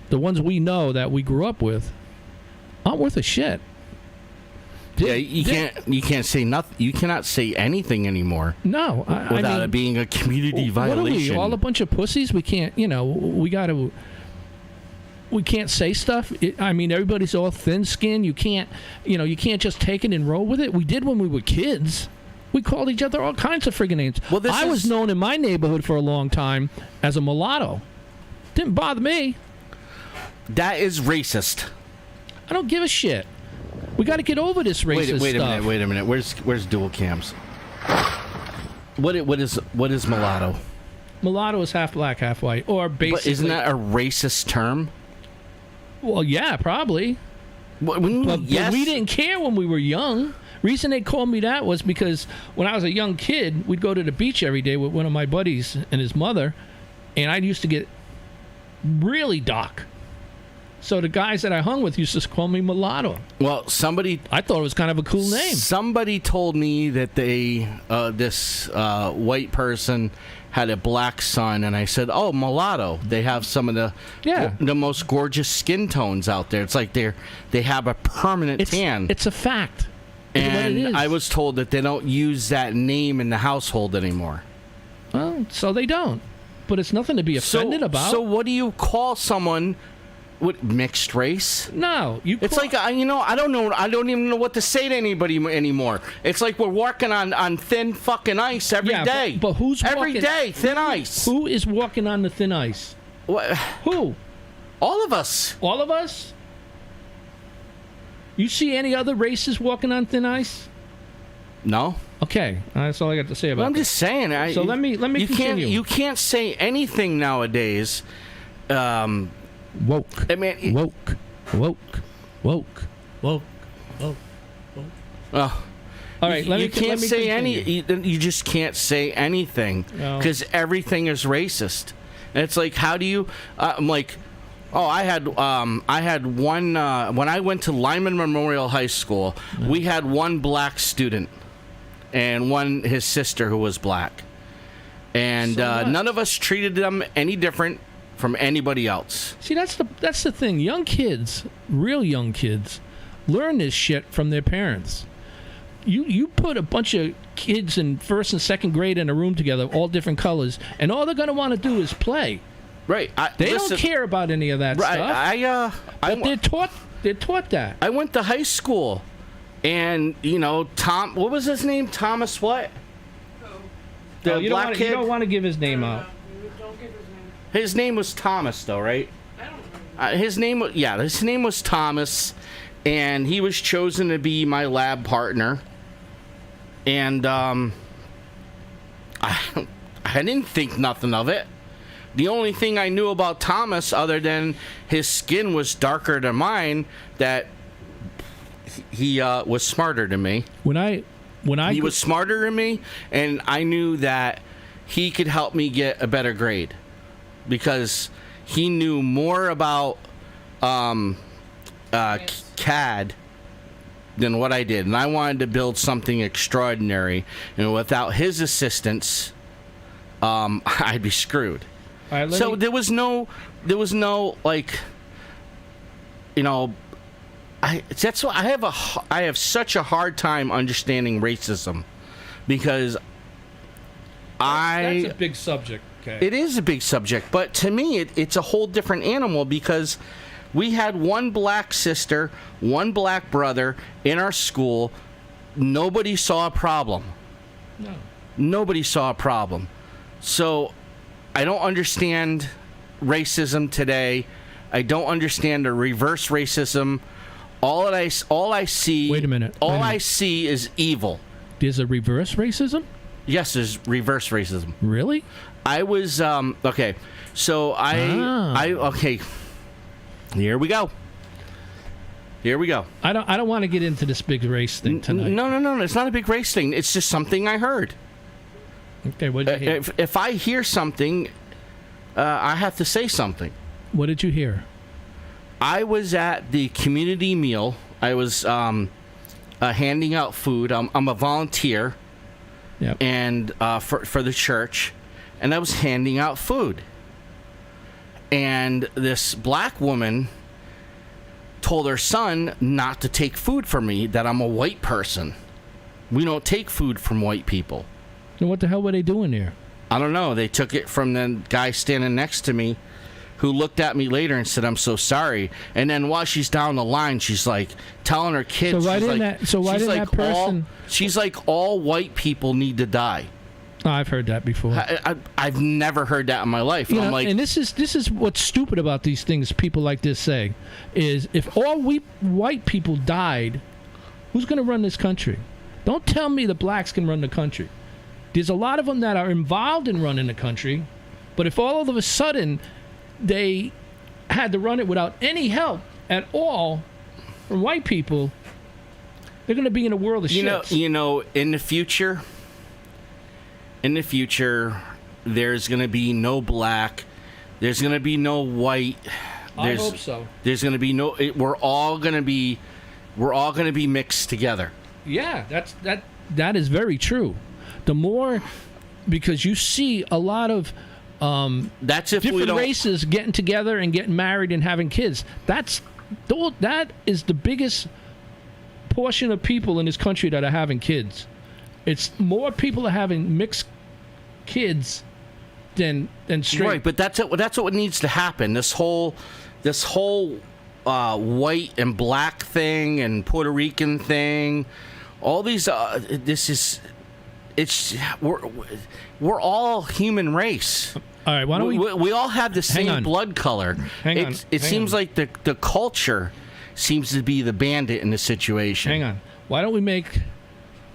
the ones we know that we grew up with, aren't worth a shit. You can't say nothing. You cannot say anything anymore. No, without it being a community violation. What are we, all a bunch of pussies? We can't. We can't say stuff. Everybody's all thin-skinned. You can't just take it and roll with it. We did when we were kids. We called each other all kinds of friggin' names. Well, I was known in my neighborhood for a long time as a mulatto. Didn't bother me. That is racist. I don't give a shit. We got to get over this racist stuff. Wait a minute. Where's dual cams? What is mulatto? Mulatto is half black, half white, or basically. But isn't that a racist term? Well, yeah, probably. But we didn't care when we were young. Reason they called me that was because when I was a young kid, we'd go to the beach every day with one of my buddies and his mother, and I used to get really dark. So the guys that I hung with used to call me mulatto. Well, I thought it was kind of a cool name. Somebody told me that this white person had a black son, and I said, "Oh, mulatto. They have some of the most gorgeous skin tones out there. It's like they have a permanent tan." It's a fact. And I was told that they don't use that name in the household anymore. Well, so they don't. But it's nothing to be offended about. So what do you call someone? What, mixed race? No, it's like I don't know. I don't even know what to say to anybody anymore. It's like we're walking on thin fucking ice every day. But who's every day thin ice? Who is walking on the thin ice? What? Who? All of us. All of us? You see any other races walking on thin ice? No. Okay, that's all I got to say about I'm just saying. So let me continue. You can't say anything nowadays. Woke. I mean, woke. Oh. All right. You can't say any. You just can't say anything because everything is racist. And it's like, how do you? I'm like, I had one when I went to Lyman Memorial High School. We had one black student and his sister who was black, and none of us treated them any different from anybody else. See, that's the thing. Young kids, real young kids, learn this shit from their parents. You put a bunch of kids in first and second grade in a room together, all different colors, and all they're going to want to do is play. Right. They don't care about any of that stuff. But they're taught that. I went to high school, and Tom. What was his name? Thomas what? The black kid. You don't want to give his name out. His name was Thomas, though, right? I don't know. His name was Thomas, and he was chosen to be my lab partner. And I didn't think nothing of it. The only thing I knew about Thomas, other than his skin was darker than mine, that he was smarter than me. He was smarter than me, and I knew that he could help me get a better grade. Because he knew more about CAD than what I did, and I wanted to build something extraordinary. And without his assistance, I'd be screwed. Right, there was no like, that's why I have such a hard time understanding racism, because that's a big subject. Okay. It is a big subject, but to me, it's a whole different animal, because we had one black sister, one black brother in our school. Nobody saw a problem. No. Nobody saw a problem. So I don't understand racism today. I don't understand the reverse racism. All I see. Wait a minute. I see is evil. There's a reverse racism? Yes, there's reverse racism. Really? I was okay. So okay. Here we go. I don't want to get into this big race thing tonight. No. It's not a big race thing. It's just something I heard. Okay, what did you hear? If I hear something, I have to say something. What did you hear? I was at the community meal. I was handing out food. I'm a volunteer. Yep. And for the church, and I was handing out food. And this black woman told her son not to take food from me, that I'm a white person. We don't take food from white people. And what the hell were they doing there? I don't know. They took it from the guy standing next to me, who looked at me later and said, "I'm so sorry." And then while she's down the line, she's like telling her kids. So why didn't that person? She's like, all white people need to die. Oh, I've heard that before. I've never heard that in my life. I'm like, and this is what's stupid about these things. People like this say is, if all white people died, who's going to run this country? Don't tell me the blacks can run the country. There's a lot of them that are involved in running the country, but if all of a sudden they had to run it without any help at all from white people, they're going to be in a world of shit. You know, in the future, there's going to be no black, there's going to be no white. I hope so. There's going to be no. We're all going to be mixed together. Yeah, that is very true. The more, because you see a lot of that's if different races getting together and getting married and having kids. That is the biggest portion of people in this country that are having kids. It's more people are having mixed kids than straight. Right, but that's what needs to happen. This whole white and black thing and Puerto Rican thing, all these we're all human race. All right, why don't we all have the same blood color. It seems like the culture seems to be the bandit in the situation. Hang on. Why don't we make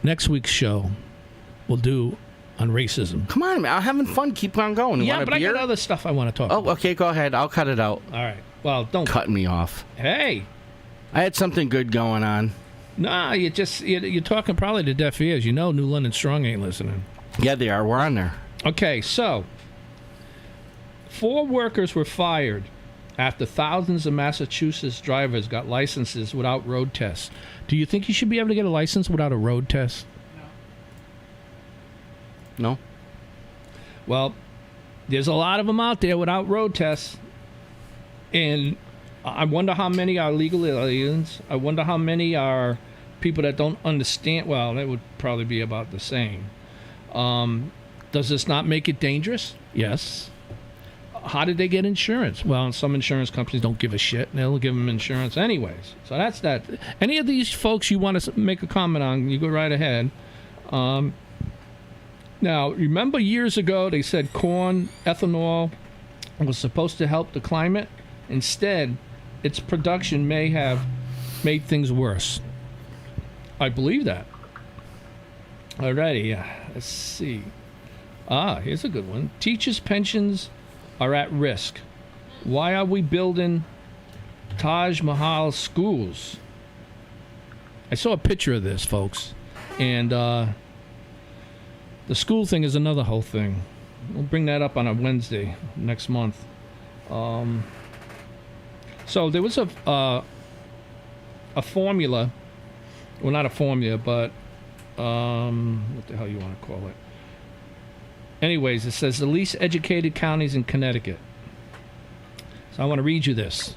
next week's show, we'll do on racism. Come on, man. I'm having fun. Keep on going. Yeah, but I got other stuff I want to talk about. Oh, okay. Go ahead. I'll cut it out. All right. Well, don't cut me off. Hey. I had something good going on. Nah, you're talking probably to deaf ears. You know New London Strong ain't listening. Yeah, they are. We're on there. Okay, so 4 workers were fired after thousands of Massachusetts drivers got licenses without road tests. Do you think you should be able to get a license without a road test? No. Well, there's a lot of them out there without road tests. And I wonder how many are legal aliens. I wonder how many are people that don't understand. Well, that would probably be about the same. Does this not make it dangerous? Yes. How did they get insurance? Well, some insurance companies don't give a shit, and they'll give them insurance anyways. So that's that. Any of these folks you want to make a comment on, you go right ahead. Now, remember years ago they said corn ethanol was supposed to help the climate? Instead, its production may have made things worse. I believe that. Alrighty, let's see. Here's a good one. Teachers' pensions are at risk. Why are we building Taj Mahal schools? I saw a picture of this, folks. And the school thing is another whole thing. We'll bring that up on a Wednesday next month. So there was a formula. Well, not a formula, but what the hell you want to call it? Anyways, it says the least educated counties in Connecticut. So I want to read you this.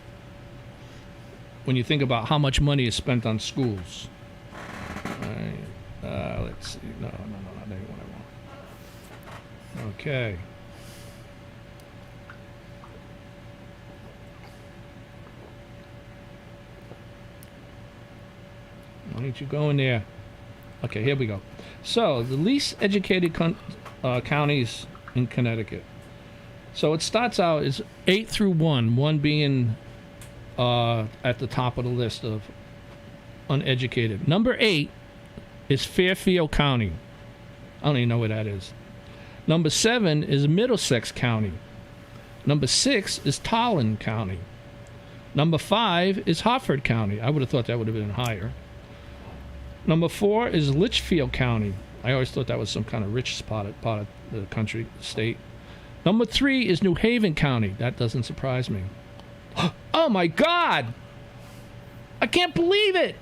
When you think about how much money is spent on schools. Let's see. No, not that one I want. Okay. Why don't you go in there? Okay, here we go. So, the least educated counties in Connecticut. So, it starts out as 8 through 1 being at the top of the list of uneducated. Number 8 is Fairfield County. I don't even know where that is. Number 7 is Middlesex County. Number 6 is Tolland County. Number 5 is Hartford County. I would have thought that would have been higher. Number 4 is Litchfield County. I always thought that was some kind of rich part of the country, state. Number 3 is New Haven County. That doesn't surprise me. Oh my God! I can't believe it!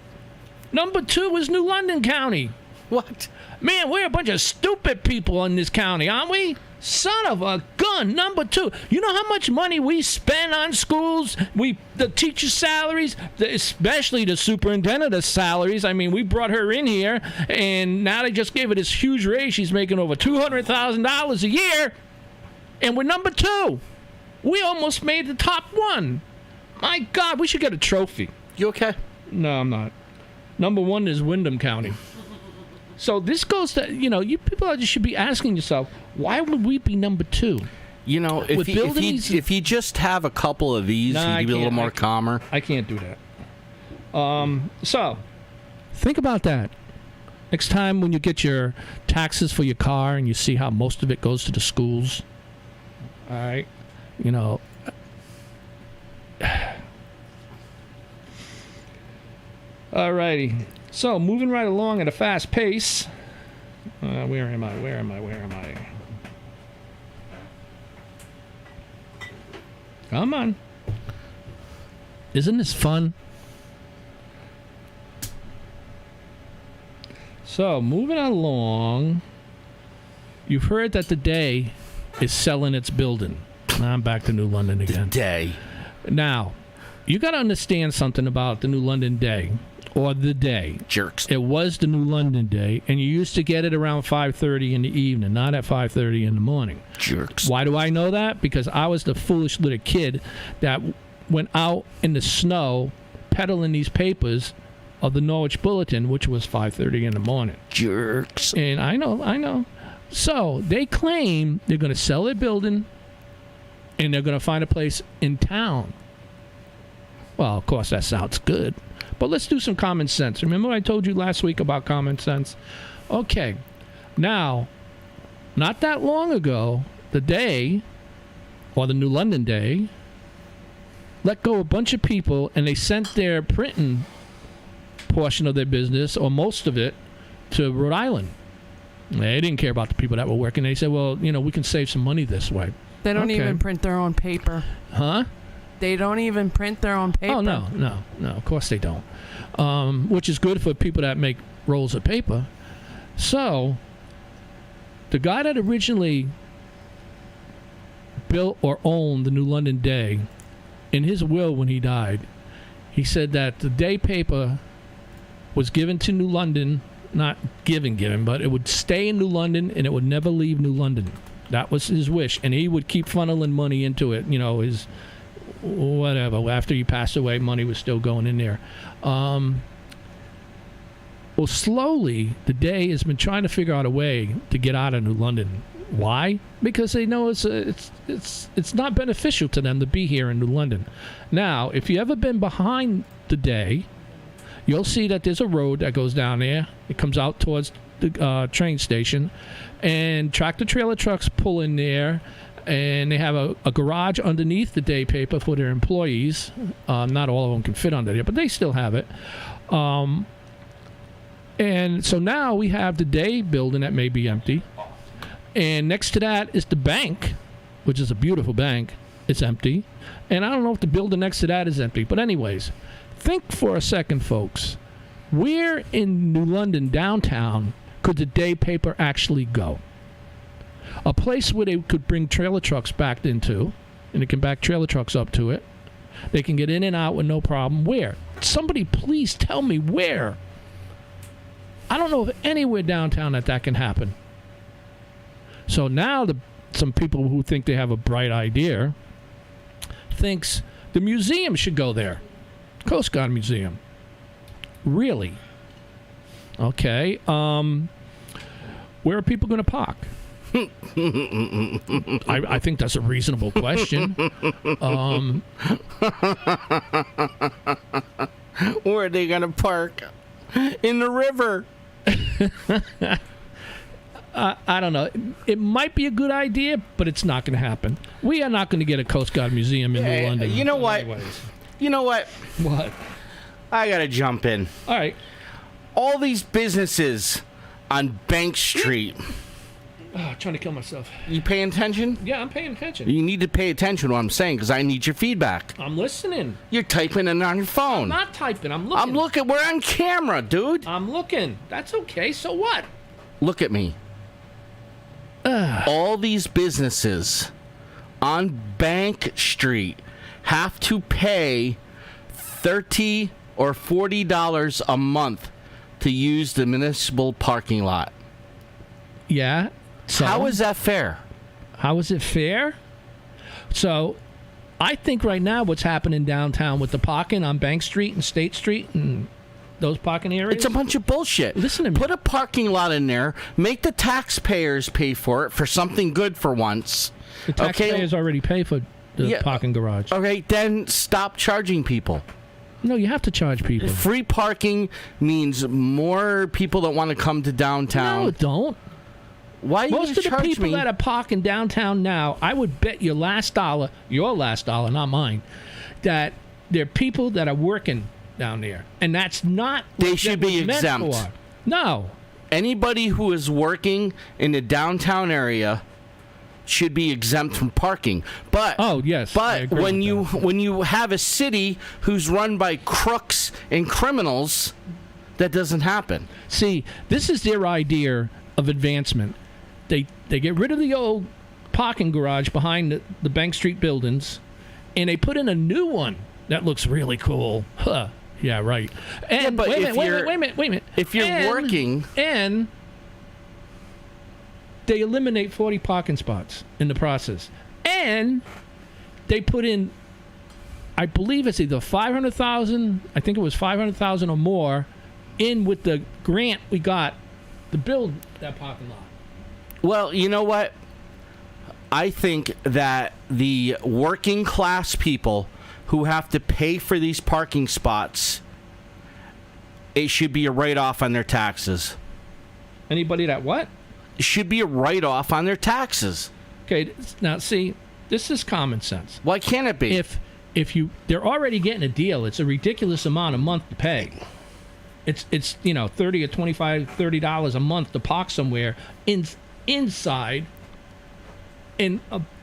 Number 2 is New London County. What? Man, we're a bunch of stupid people in this county, aren't we? Son of a gun. Number 2. You know how much money we spend on schools? The teachers' salaries, especially the superintendent's salaries. I mean, we brought her in here, and now they just gave her this huge raise. She's making over $200,000 a year, and we're number 2. We almost made the top 1. My God, we should get a trophy. You okay? No, I'm not. Number 1 is Windham County. So this goes to, you people just should be asking yourself, why would we be number 2? If he just have a couple of these, he'd be a little more calmer. I can't do that. So think about that. Next time when you get your taxes for your car and you see how most of it goes to the schools, all right, all righty. So, moving right along at a fast pace. Where am I? Come on. Isn't this fun? So, moving along. You've heard that the Day is selling its building. Now I'm back to New London again. The Day. Now, you got to understand something about the New London Day. Or the Day. Jerks. It was the New London Day, and you used to get it around 5:30 in the evening, not at 5:30 in the morning. Jerks. Why do I know that? Because I was the foolish little kid that went out in the snow peddling these papers of the Norwich Bulletin, which was 5:30 in the morning. Jerks. And I know. So they claim they're going to sell their building, and they're going to find a place in town. Well, of course, that sounds good. But let's do some common sense. Remember what I told you last week about common sense? Okay. Now, not that long ago, the Day, or the New London Day, let go a bunch of people, and they sent their printing portion of their business, or most of it, to Rhode Island. They didn't care about the people that were working. They said, well, we can save some money this way. They don't even print their own paper. Huh? They don't even print their own paper. Oh, no, of course they don't. Which is good for people that make rolls of paper. So, the guy that originally built or owned the New London Day, in his will when he died, he said that the Day paper was given to New London, not given, but it would stay in New London and it would never leave New London. That was his wish. And he would keep funneling money into it, his... whatever. After he passed away, money was still going in there. Well, slowly, the Day has been trying to figure out a way to get out of New London. Why? Because they know it's not beneficial to them to be here in New London. Now, if you ever been behind the Day, you'll see that there's a road that goes down there. It comes out towards the train station, and tractor-trailer trucks pull in there. And they have a garage underneath the Day paper for their employees. Not all of them can fit under there, but they still have it. And so now we have the Day building that may be empty. And next to that is the bank, which is a beautiful bank. It's empty. And I don't know if the building next to that is empty. But anyways, think for a second, folks. Where in New London downtown could the Day paper actually go? A place where they could bring trailer trucks back into, and they can back trailer trucks up to it. They can get in and out with no problem. Where? Somebody please tell me where. I don't know of anywhere downtown that can happen. So now some people who think they have a bright idea thinks the museum should go there. Coast Guard Museum. Really? Okay. Where are people going to park? I think that's a reasonable question. Where are they going to park? In the river. I don't know. It might be a good idea, but it's not going to happen. We are not going to get a Coast Guard museum in New London. You know what? Anyways. You know what? What? I got to jump in. All right. All these businesses on Bank Street. Oh, trying to kill myself. You paying attention? Yeah, I'm paying attention. You need to pay attention to what I'm saying because I need your feedback. I'm listening. You're typing it on your phone. I'm not typing. I'm looking. I'm looking. We're on camera, dude. I'm looking. That's okay. So what? Look at me. All these businesses on Bank Street have to pay $30 or $40 a month to use the municipal parking lot. Yeah. So how is that fair? How is it fair? So I think right now what's happening downtown with the parking on Bank Street and State Street and those parking areas. It's a bunch of bullshit. Listen to me. Put a parking lot in there. Make the taxpayers pay for it for something good for once. The taxpayers already pay for the parking garage. Okay, then stop charging people. No, you have to charge people. Free parking means more people that want to come to downtown. No, it don't. Why are you Most of the people that are parking downtown now, I would bet your last dollar, not mine, that they're people that are working down there, and that's not. They should be exempt. No. Anybody who is working in the downtown area should be exempt from parking. But But when you have a city who's run by crooks and criminals, that doesn't happen. See, this is their idea of advancement. They get rid of the old parking garage behind the Bank Street buildings, and they put in a new one that looks really cool. Huh. Yeah, right. And but wait a minute. If you're working, and they eliminate 40 parking spots in the process, and they put in, I believe it's either 500,000. I think it was 500,000 or more, in with the grant we got to build that parking lot. Well, you know what? I think that the working class people who have to pay for these parking spots, it should be a write-off on their taxes. Anybody that what? It should be a write-off on their taxes. Okay, now see, this is common sense. Why can't it be? They're already getting a deal. It's a ridiculous amount a month to pay. It's $30 or $25, $30 a month to park somewhere inside, and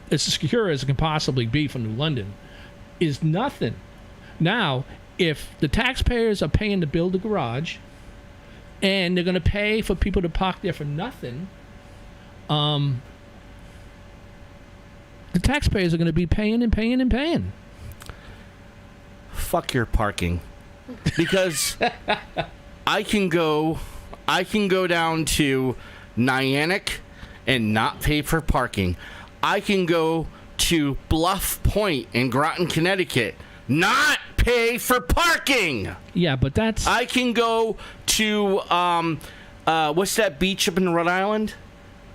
as secure as it can possibly be for New London, is nothing. Now, if the taxpayers are paying to build a garage, and they're going to pay for people to park there for nothing, the taxpayers are going to be paying and paying and paying. Fuck your parking, because I can go down to Niantic and not pay for parking. I can go to Bluff Point in Groton, Connecticut, not pay for parking. Yeah, but that's... I can go to, what's that beach up in Rhode Island?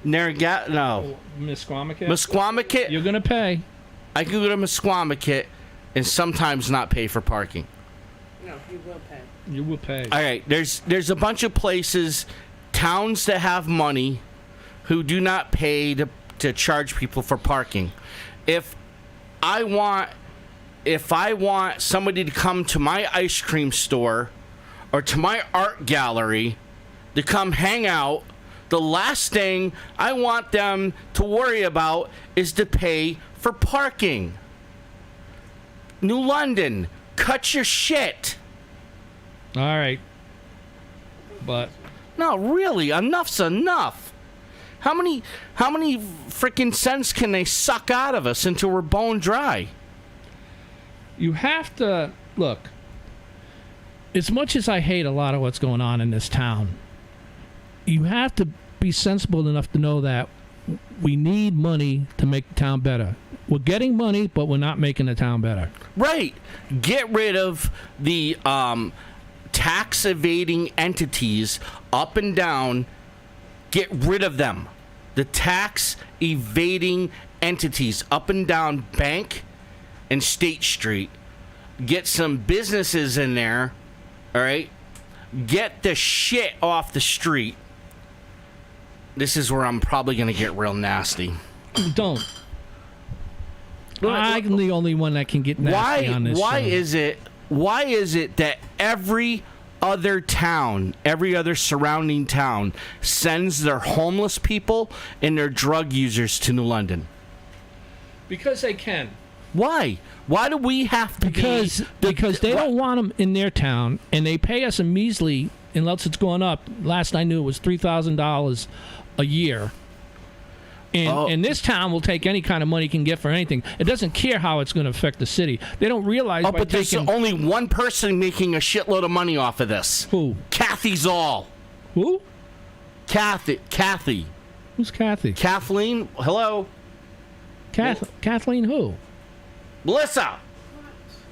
No. Misquamicut? Misquamicut. You're going to pay. I can go to Misquamicut and sometimes not pay for parking. No, you will pay. You will pay. All right, there's a bunch of places, towns that have money, who do not pay to charge people for parking. If I want somebody to come to my ice cream store or to my art gallery to come hang out, the last thing I want them to worry about is to pay for parking. New London, cut your shit. All right. But no, really, enough's enough. How many freaking cents can they suck out of us until we're bone dry? You have to look. As much as I hate a lot of what's going on in this town, you have to be sensible enough to know that we need money to make the town better. We're getting money, but we're not making the town better. Right. Get rid of the tax evading entities up and down. Get rid of them. The tax evading entities up and down Bank and State Street. Get some businesses in there, all right? get the shit off the street. This is where I'm probably going to get real nasty. Don't. I'm the only one that can get nasty on this show. Why is it that every other town, every other surrounding town sends their homeless people and their drug users to New London? Because they can. Why? Why do we have to because they don't want them in their town, and they pay us a measly, unless it's going up. Last I knew, it was $3,000 a year. And this town will take any kind of money it can get for anything. It doesn't care how it's going to affect the city. They don't realize. But there's only one person making a shitload of money off of this. Who? Kathy Zoll. Who? Kathy. Who's Kathy? Kathleen. Hello. Kathleen who? Melissa.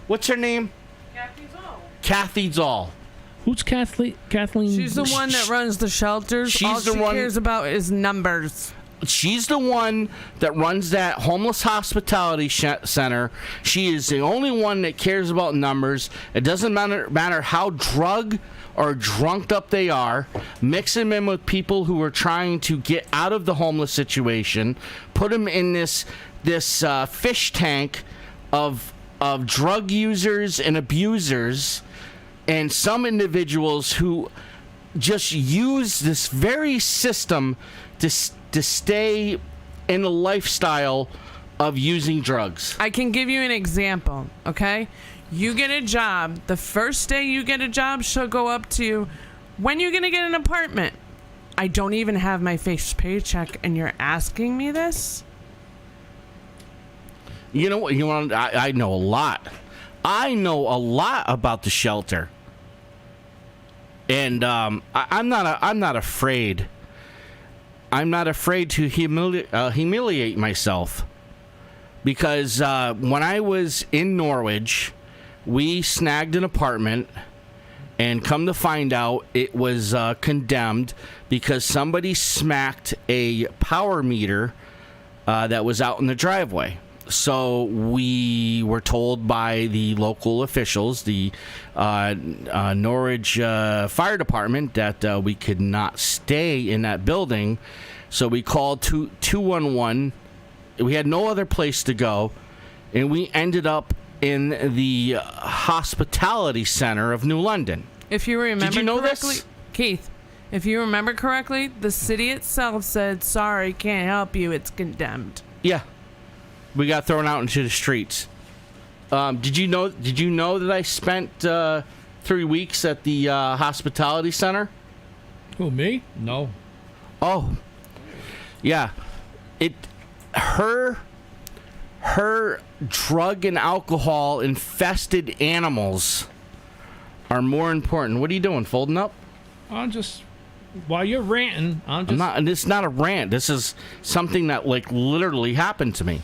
What's her name? Kathy Zoll. Kathy Zoll. Who's Kathleen? She's the one that runs the shelters. All she cares about is numbers. She's the one that runs that homeless hospitality center. She is the only one that cares about numbers. It doesn't matter how drug or drunked up they are. Mix them in with people who are trying to get out of the homeless situation. Put them in this fish tank of drug users and abusers, and some individuals who just use this very system to stay in the lifestyle of using drugs. I can give you an example, okay? You get a job. The first day you get a job, she'll go up to you, when are you going to get an apartment? I don't even have my first paycheck, and you're asking me this? You know what? I know a lot. I know a lot about the shelter. And I'm not afraid. I'm not afraid to humiliate myself, because when I was in Norwich, we snagged an apartment, and come to find out, it was condemned because somebody smacked a power meter that was out in the driveway. So we were told by the local officials, the Norwich Fire Department, that we could not stay in that building. So we called 211. We had no other place to go, and we ended up in the hospitality center of New London. If you remember Did you know correctly, this? Keith, if you remember correctly, the city itself said, sorry, can't help you, it's condemned. Yeah. We got thrown out into the streets. Did you know that I spent 3 weeks at the hospitality center? Who, me? No. Oh, yeah. Her drug and alcohol infested animals are more important. What are you doing? Folding up? While you're ranting, It's not a rant. This is something that literally happened to me.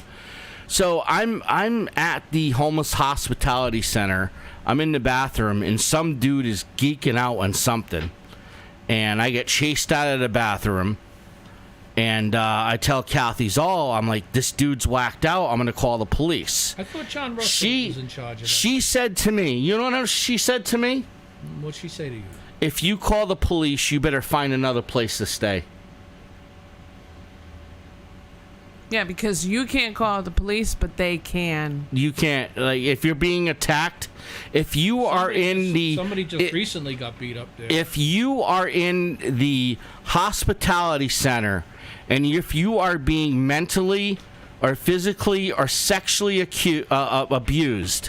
So I'm at the homeless hospitality center. I'm in the bathroom, and some dude is geeking out on something, and I get chased out of the bathroom. And I tell Kathy Zoll, I'm like, this dude's whacked out. I'm gonna call the police. I thought John Russell was in charge of that. She said to me, you know what she said to me? What'd she say to you? If you call the police, you better find another place to stay. Yeah, because you can't call the police, but they can. You can't. If you're being attacked, if you are in the... Somebody just recently got beat up there. If you are in the hospitality center, and if you are being mentally or physically or sexually abused,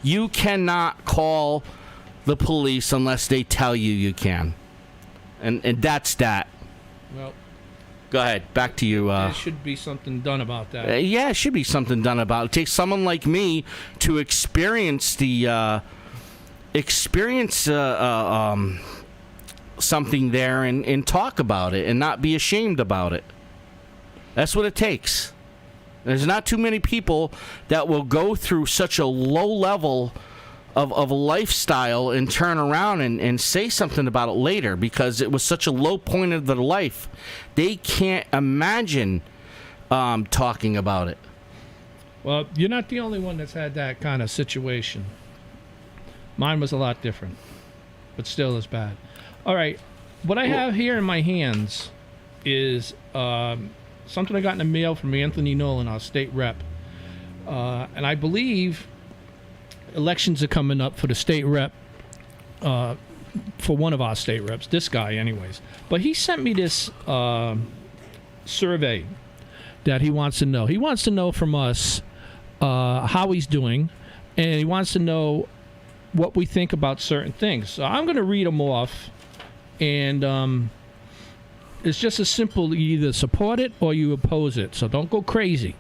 you cannot call the police unless they tell you can. And that's that. Well... Go ahead. Back to you. There should be something done about that. Yeah, it should be something done about it. It takes someone like me to experience something there and talk about it and not be ashamed about it. That's what it takes. There's not too many people that will go through such a low level of a lifestyle and turn around and say something about it later, because it was such a low point of their life. They can't imagine talking about it. Well, you're not the only one that's had that kind of situation. Mine was a lot different, but still as bad. All right. What I have here in my hands is something I got in the mail from Anthony Nolan, our state rep. And I believe elections are coming up for the state rep, for one of our state reps, this guy anyways. But he sent me this survey that he wants to know. He wants to know from us how he's doing, and he wants to know what we think about certain things. So I'm going to read them off, and it's just as simple: you either support it or you oppose it. So don't go crazy.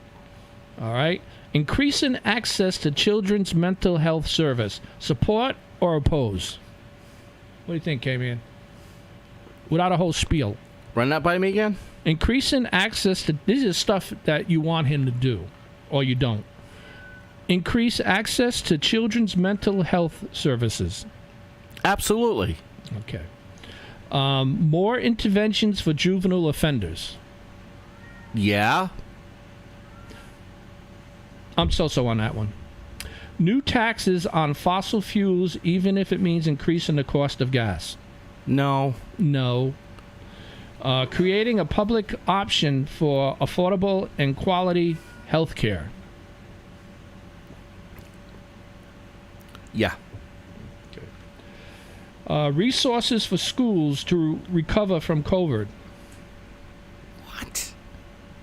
All right? Increasing access to children's mental health service. Support or oppose? What do you think, Caveman? Without a whole spiel. Run that by me again? Increasing access to... This is stuff that you want him to do, or you don't. Increase access to children's mental health services. Absolutely. Okay. More interventions for juvenile offenders. Yeah. I'm so on that one. New taxes on fossil fuels, even if it means increasing the cost of gas. No. Creating a public option for affordable and quality health care. Yeah. Okay. Resources for schools to recover from COVID. What?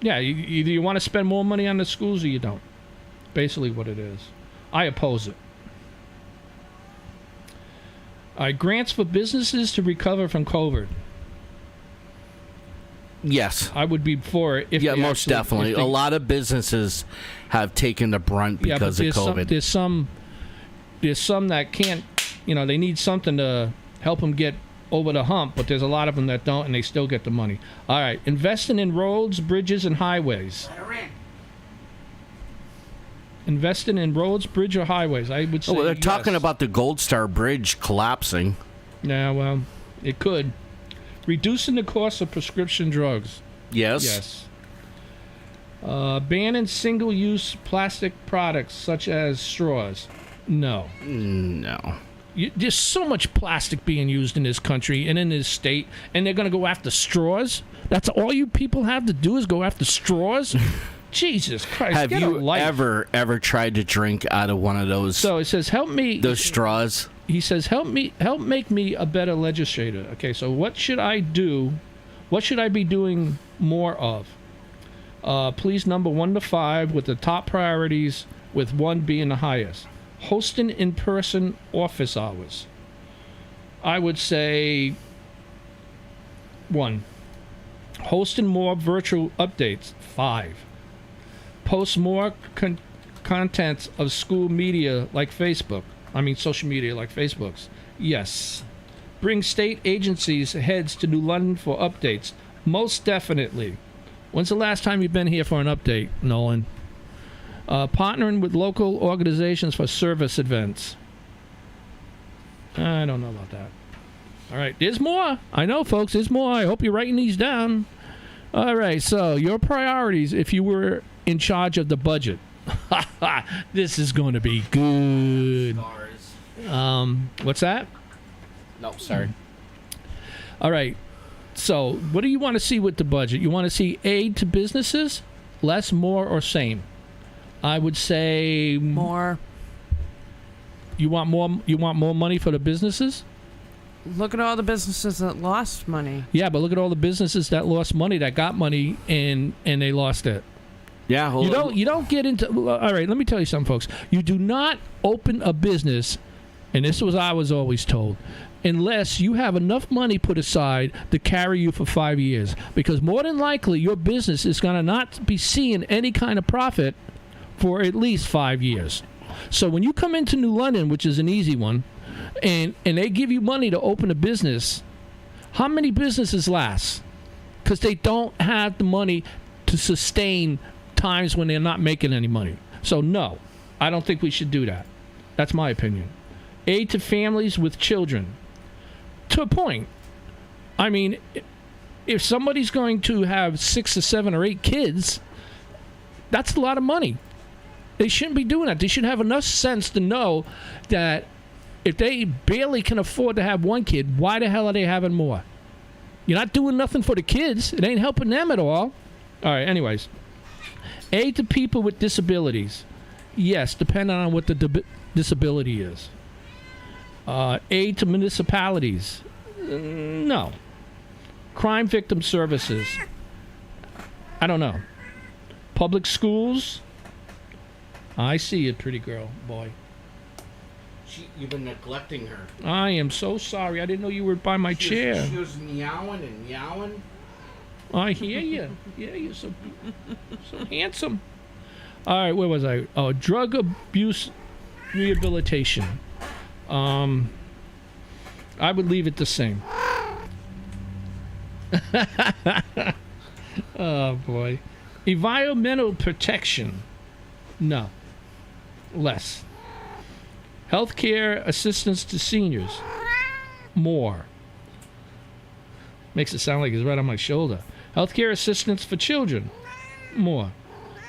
Yeah, either you want to spend more money on the schools or you don't. Basically what it is. I oppose it. Grants for businesses to recover from COVID. Yes. I would be for it. Most definitely. A lot of businesses have taken the brunt because of COVID. There's some that can't, they need something to help them get over the hump, but there's a lot of them that don't, and they still get the money. All right. Investing in roads, bridges, and highways. Investing in roads, bridge, or highways. I would say they're talking about the Gold Star Bridge collapsing. Yeah, well, it could. Reducing the cost of prescription drugs. Yes. Banning single-use plastic products such as straws. No. There's so much plastic being used in this country and in this state, and they're going to go after straws? That's all you people have to do is go after straws? Jesus Christ! Have you ever tried to drink out of one of those? So it says, "Help me." Those straws. He says, "Help make me a better legislator." Okay, so what should I do? What should I be doing more of? Please number 1 to 5 with the top priorities, with 1 being the highest. Hosting in-person office hours. I would say 1. Hosting more virtual updates. 5. Post more content of school media like Facebook. Social media like Facebook's. Yes. Bring state agencies heads to New London for updates. Most definitely. When's the last time you've been here for an update, Nolan? Partnering with local organizations for service events. I don't know about that. All right. There's more. I know, folks. There's more. I hope you're writing these down. All right. So your priorities if you were in charge of the budget. This is going to be good. What's that? No, sorry. All right. So, what do you want to see with the budget? You want to see aid to businesses, less, more, or same? I would say more. You want more? You want more money for the businesses? Look at all the businesses that lost money. Yeah, but look at all the businesses that lost money, that got money, and they lost it. Yeah. You don't get into... All right, let me tell you something, folks. You do not open a business, and this was I was always told, unless you have enough money put aside to carry you for 5 years. Because more than likely, your business is going to not be seeing any kind of profit for at least 5 years. So when you come into New London, which is an easy one, and they give you money to open a business, how many businesses last? Because they don't have the money to sustain times when they're not making any money. So no, I don't think we should do that. That's my opinion. Aid to families with children. To a point. I mean, if somebody's going to have 6 or 7 or 8 kids, that's a lot of money. They shouldn't be doing that. They should have enough sense to know that If they barely can afford to have one kid, why the hell are they having more? You're not doing nothing for the kids. It ain't helping them at all. All right, anyways. Aid to people with disabilities. Yes, depending on what the disability is. Aid to municipalities. No. Crime victim services. I don't know. Public schools. I see you, pretty girl, boy. You've been neglecting her. I am so sorry. I didn't know you were by my chair. She was meowing and meowing. I hear you. Yeah, you're so handsome. All right, where was I? Oh, drug abuse rehabilitation. I would leave it the same. Oh, boy. Environmental protection. No. Less. Healthcare assistance to seniors. More. Makes it sound like it's right on my shoulder. Healthcare assistance for children. More.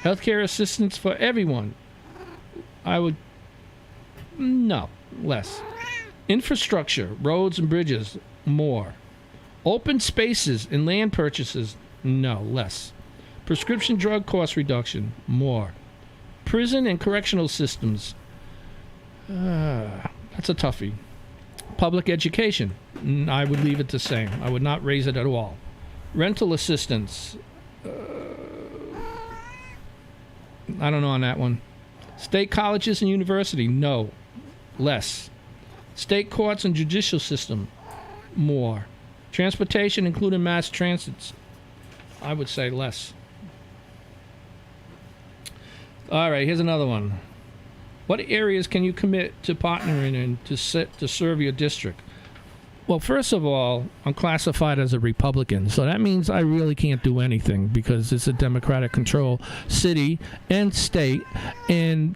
Healthcare assistance for everyone. No. Less. Infrastructure, roads and bridges. More. Open spaces and land purchases. No. Less. Prescription drug cost reduction. More. Prison and correctional systems. That's a toughie. Public education. I would leave it the same. I would not raise it at all. Rental assistance. I don't know on that one. State colleges and university. No. Less. State courts and judicial system. More. Transportation, including mass transits. I would say less. All right, here's another one. What areas can you commit to partnering in to serve your district? Well, first of all, I'm classified as a Republican, so that means I really can't do anything because it's a Democratic control city and state, and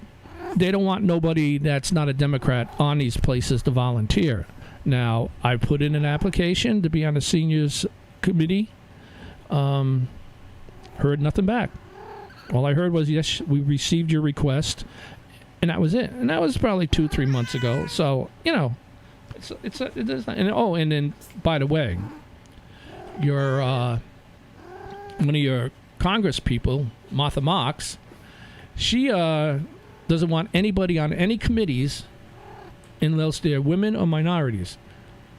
they don't want nobody that's not a Democrat on these places to volunteer. Now, I put in an application to be on the seniors committee. Heard nothing back. All I heard was, yes, we received your request. And that was it. And that was probably 2-3 months ago. So, you know, it is not, and then, by the way, your one of your Congress people, Martha Marks, she doesn't want anybody on any committees unless they're women or minorities.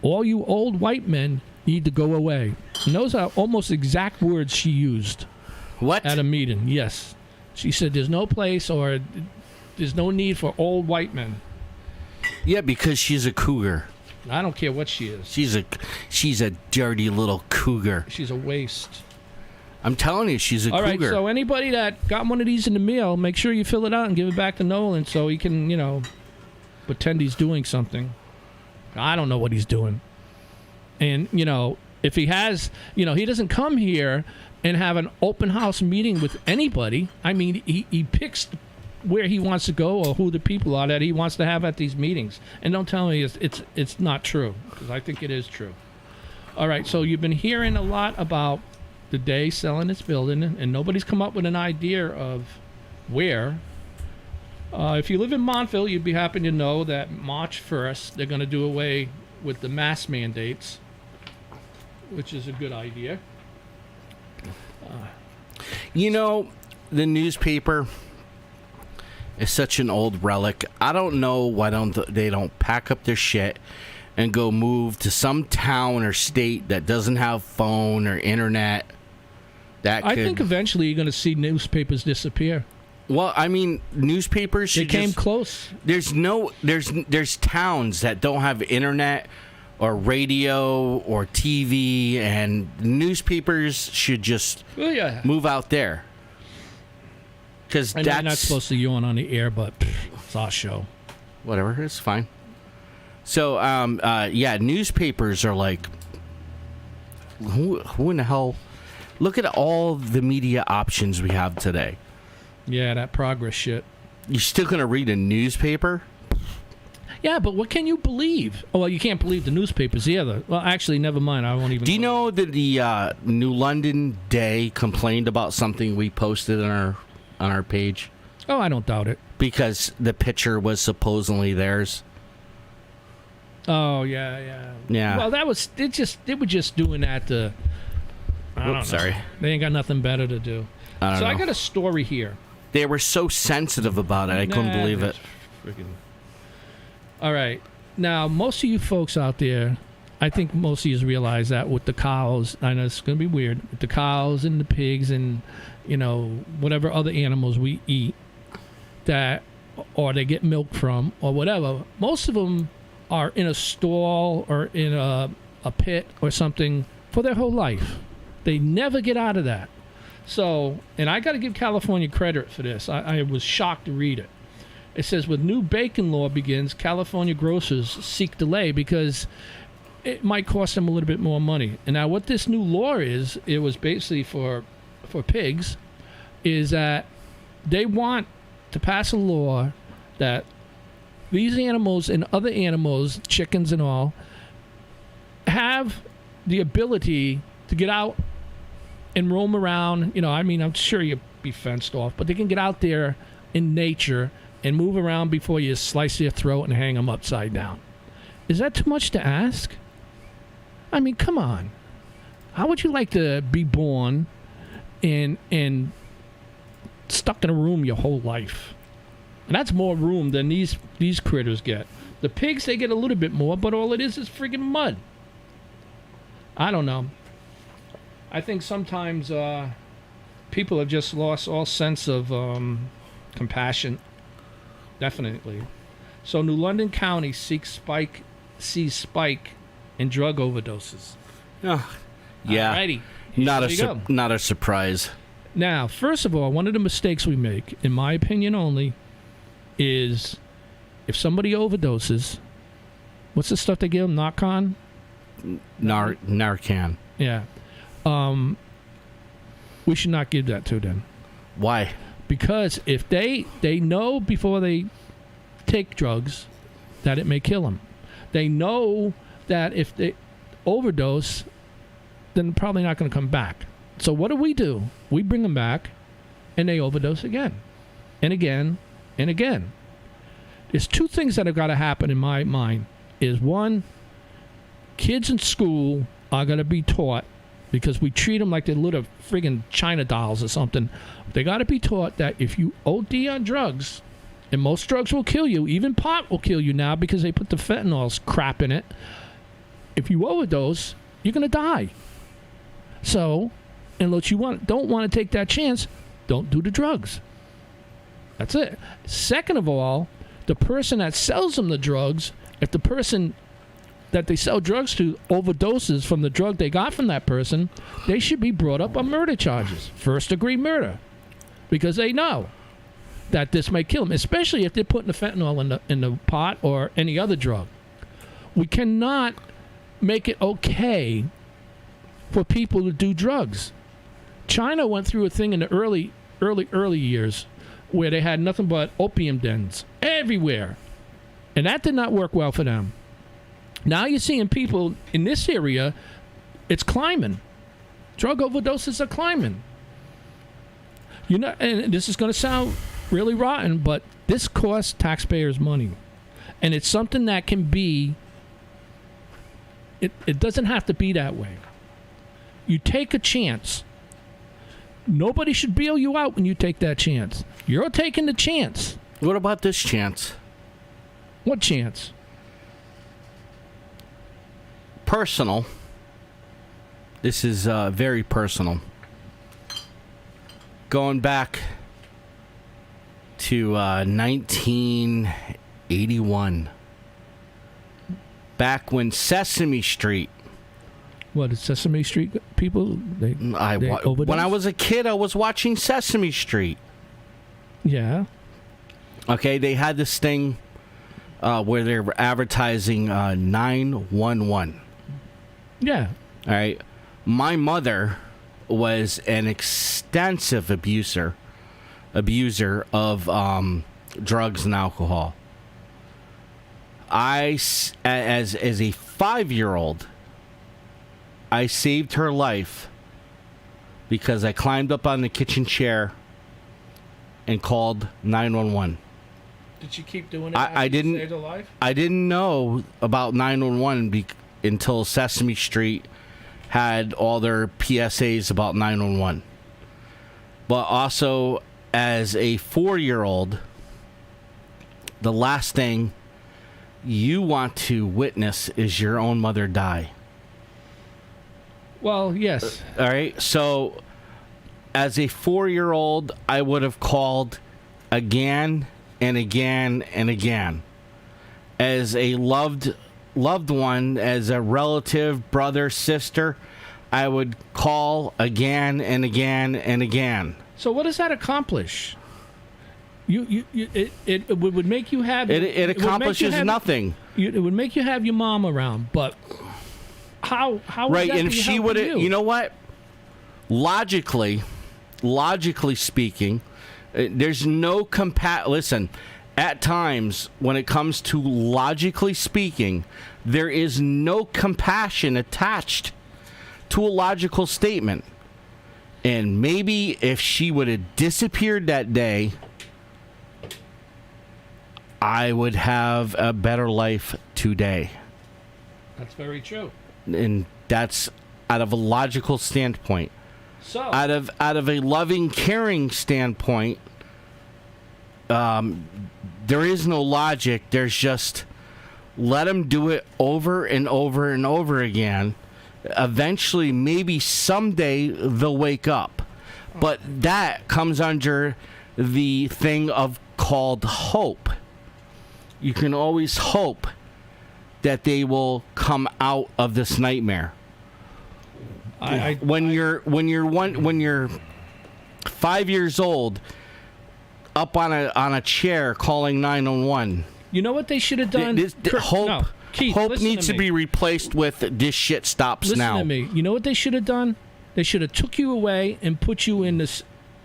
All you old white men need to go away. And those are almost exact words she used. What? At a meeting, yes. She said there's no place or there's no need for old white men. Yeah, because she's a cougar. I don't care what she is. She's a dirty little cougar. She's a waste. I'm telling you, she's a cougar. All right, so anybody that got one of these in the mail, make sure you fill it out and give it back to Nolan so he can, you know, pretend he's doing something. I don't know what he's doing. And, you know, if he has, you know, he doesn't come here and have an open house meeting with anybody. I mean, he picks where he wants to go or who the people are that he wants to have at these meetings. And don't tell me it's not true, because I think it is true. All right, so you've been hearing a lot about the day selling its building, and nobody's come up with an idea of where. If you live in Montville, you'd be happy to know that March 1st, they're going to do away with the mask mandates, which is a good idea. You know, the newspaper is such an old relic. I don't know why they don't pack up their shit and go move to some town or state that doesn't have phone or internet. I think eventually you're going to see newspapers disappear. Well, I mean, newspapers. They came close. There's towns that don't have internet or radio or TV, and newspapers should just move out there. Because that's not supposed to yawn on the air, but it's our show. Whatever, it's fine. So, newspapers are like, who in the hell? Look at all the media options we have today. Yeah, that progress shit. You're still going to read a newspaper? Yeah, but what can you believe? Oh, well, you can't believe the newspapers either. Well, actually, never mind. I won't even. Do you know that the New London Day complained about something we posted on our page? Oh, I don't doubt it. Because the picture was supposedly theirs. Oh yeah. Yeah. Well, they were just doing that to. I don't know. Sorry. They ain't got nothing better to do. I got a story here. They were so sensitive about it. I couldn't believe it. All right. Now, most of you folks out there, I think most of you realize that with the cows, I know it's going to be weird, with the cows and the pigs and, whatever other animals we eat that, or they get milk from or whatever, most of them are in a stall or in a pit or something for their whole life. They never get out of that. So, and I got to give California credit for this. I was shocked to read it. It says, with new bacon law begins, California grocers seek delay because it might cost them a little bit more money. And now what this new law is, it was basically for pigs, is that they want to pass a law that these animals and other animals, chickens and all, have the ability to get out and roam around. I'm sure you'll be fenced off, but they can get out there in nature and move around before you slice their throat and hang them upside down. Is that too much to ask? I mean, come on. How would you like to be born and stuck in a room your whole life? And that's more room than these critters get. The pigs, they get a little bit more, but all it is friggin' mud. I don't know. I think sometimes people have just lost all sense of compassion. Definitely. So New London County sees spike in drug overdoses. Oh, yeah. Alrighty. Not a surprise. Now, first of all, one of the mistakes we make, in my opinion only, is if somebody overdoses, what's the stuff they give them? Narcan? Narcan. Yeah. We should not give that to them. Why? Because if they know before they take drugs that it may kill them. They know that if they overdose, then they're probably not going to come back. So what do? We bring them back, and they overdose again, and again, and again. There's two things that have got to happen in my mind. Is one, kids in school are going to be taught, because we treat them like they're little friggin' China dolls or something. They got to be taught that if you OD on drugs, and most drugs will kill you, even pot will kill you now because they put the fentanyl crap in it. If you overdose, you're going to die. So, unless you don't want to take that chance, don't do the drugs. That's it. Second of all, the person that sells them the drugs, if the person that they sell drugs to overdoses from the drug they got from that person, they should be brought up on murder charges, first-degree murder, because they know that this may kill them, especially if they're putting the fentanyl in the pot or any other drug. We cannot make it okay for people to do drugs. China went through a thing in the early years where they had nothing but opium dens everywhere, and that did not work well for them. Now you're seeing people in this area, it's climbing. Drug overdoses are climbing. And this is going to sound really rotten, but this costs taxpayers money. And it's something that can be, it doesn't have to be that way. You take a chance. Nobody should bail you out when you take that chance. You're taking the chance. What about this chance? What chance? Personal. This is very personal. Going back to 1981. Back when Sesame Street. What, is Sesame Street people? They when I was a kid, I was watching Sesame Street. Yeah. Okay, they had this thing where they were advertising 911. Yeah. All right. My mother was an extensive abuser of drugs and alcohol. As a 5-year-old, I saved her life because I climbed up on the kitchen chair and called 911. Did she keep doing it? I didn't. Saved her life? I didn't know about 911 until Sesame Street had all their PSAs about 911. But also, as a 4-year-old, the last thing you want to witness is your own mother die. Well, yes. All right. So, as a 4-year-old, I would have called again and again and again. As a loved one, as a relative, brother, sister, I would call again and again and again. So what does that accomplish? It would make you have... It accomplishes nothing. It would make you have your mom around, but how right, would that and be if she helping would, you know what? Logically speaking, there's no listen, at times when it comes to logically speaking, there is no compassion attached to a logical statement. And maybe if she would have disappeared that day, I would have a better life today. That's very true. And that's out of a logical standpoint. So out of a loving, caring standpoint, there is no logic. There's just let them do it over and over and over again. Eventually, maybe someday they'll wake up. But that comes under the thing of called hope. You can always hope that they will come out of this nightmare. When you're 5 years old, up on a chair calling 911. You know what they should have done? Keith, hope needs to be replaced with this shit stops now. Listen to me. You know what they should have done? They should have took you away and put you in this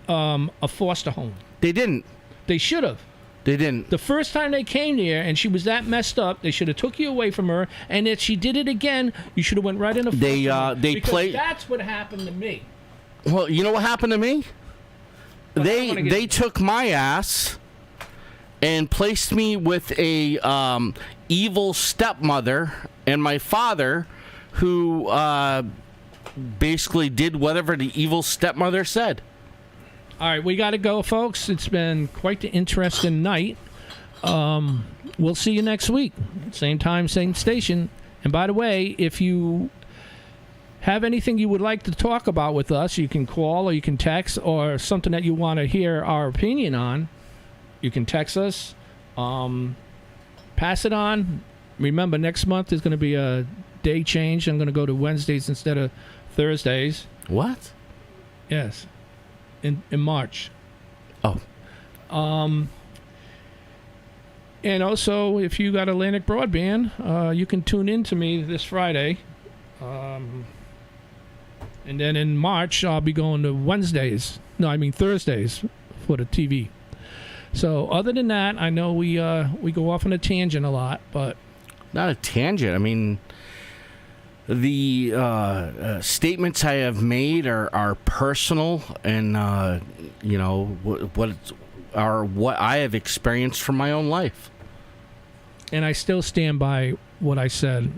a foster home. They didn't. They should have. They didn't. The first time they came here and she was that messed up, they should have took you away from her. And if she did it again, you should have went right in a foster home. Because that's what happened to me. Well, you know what happened to me? They took my ass and placed me with a evil stepmother and my father, who basically did whatever the evil stepmother said. All right, we got to go, folks. It's been quite the interesting night. We'll see you next week. Same time, same station. And by the way, if you have anything you would like to talk about with us, you can call or you can text, or something that you want to hear our opinion on, you can text us. Pass it on. Remember, next month is going to be a day change. I'm going to go to Wednesdays instead of Thursdays. What? Yes. In March. Oh. And also, if you got Atlantic Broadband, you can tune in to me this Friday. And then in March, I'll be going to Thursdays for the TV. So other than that, I know we go off on a tangent a lot, but... Not a tangent. I mean, the statements I have made are personal, and what I have experienced from my own life. And I still stand by what I said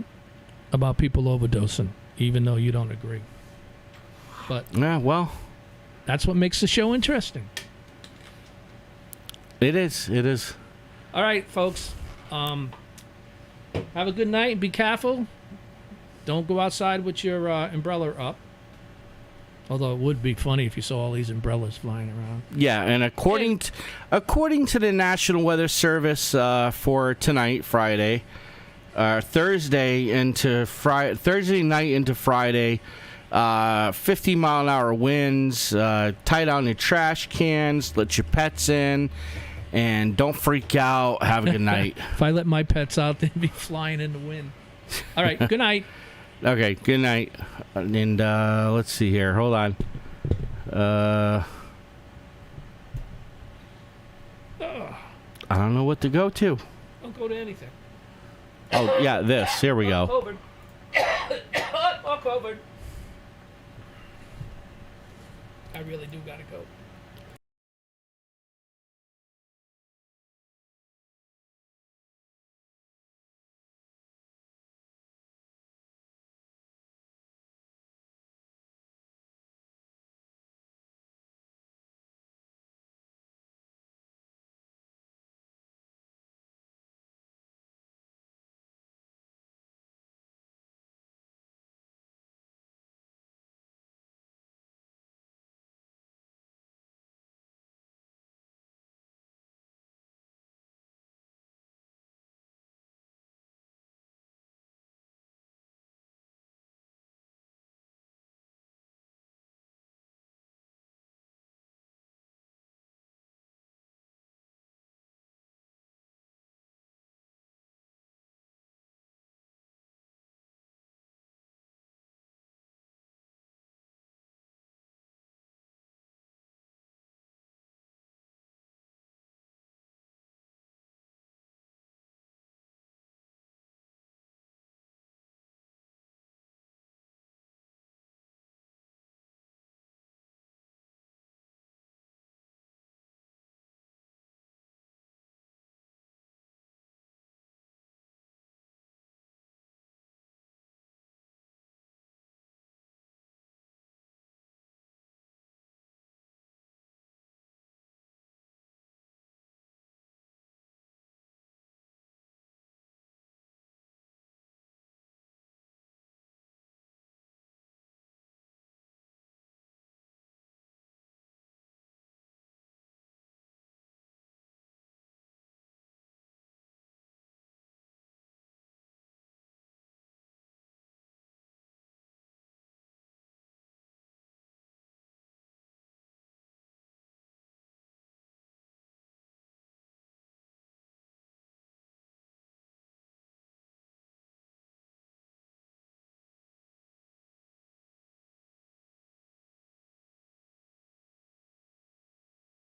about people overdosing, even though you don't agree. But yeah, well, that's what makes the show interesting. It is. It is. All right, folks. Have a good night and be careful. Don't go outside with your umbrella up. Although it would be funny if you saw all these umbrellas flying around. Yeah, and according to the National Weather Service for tonight, Friday, Thursday night into Friday, 50-mile-an-hour winds. Tie down your trash cans. Let your pets in. And don't freak out. Have a good night. If I let my pets out, they'd be flying in the wind. All right. Good night. Okay. Good night. And let's see here. Hold on. I don't know what to go to. Don't go to anything. Oh, yeah, this. Here we go. Covered. All covered. I really do gotta go.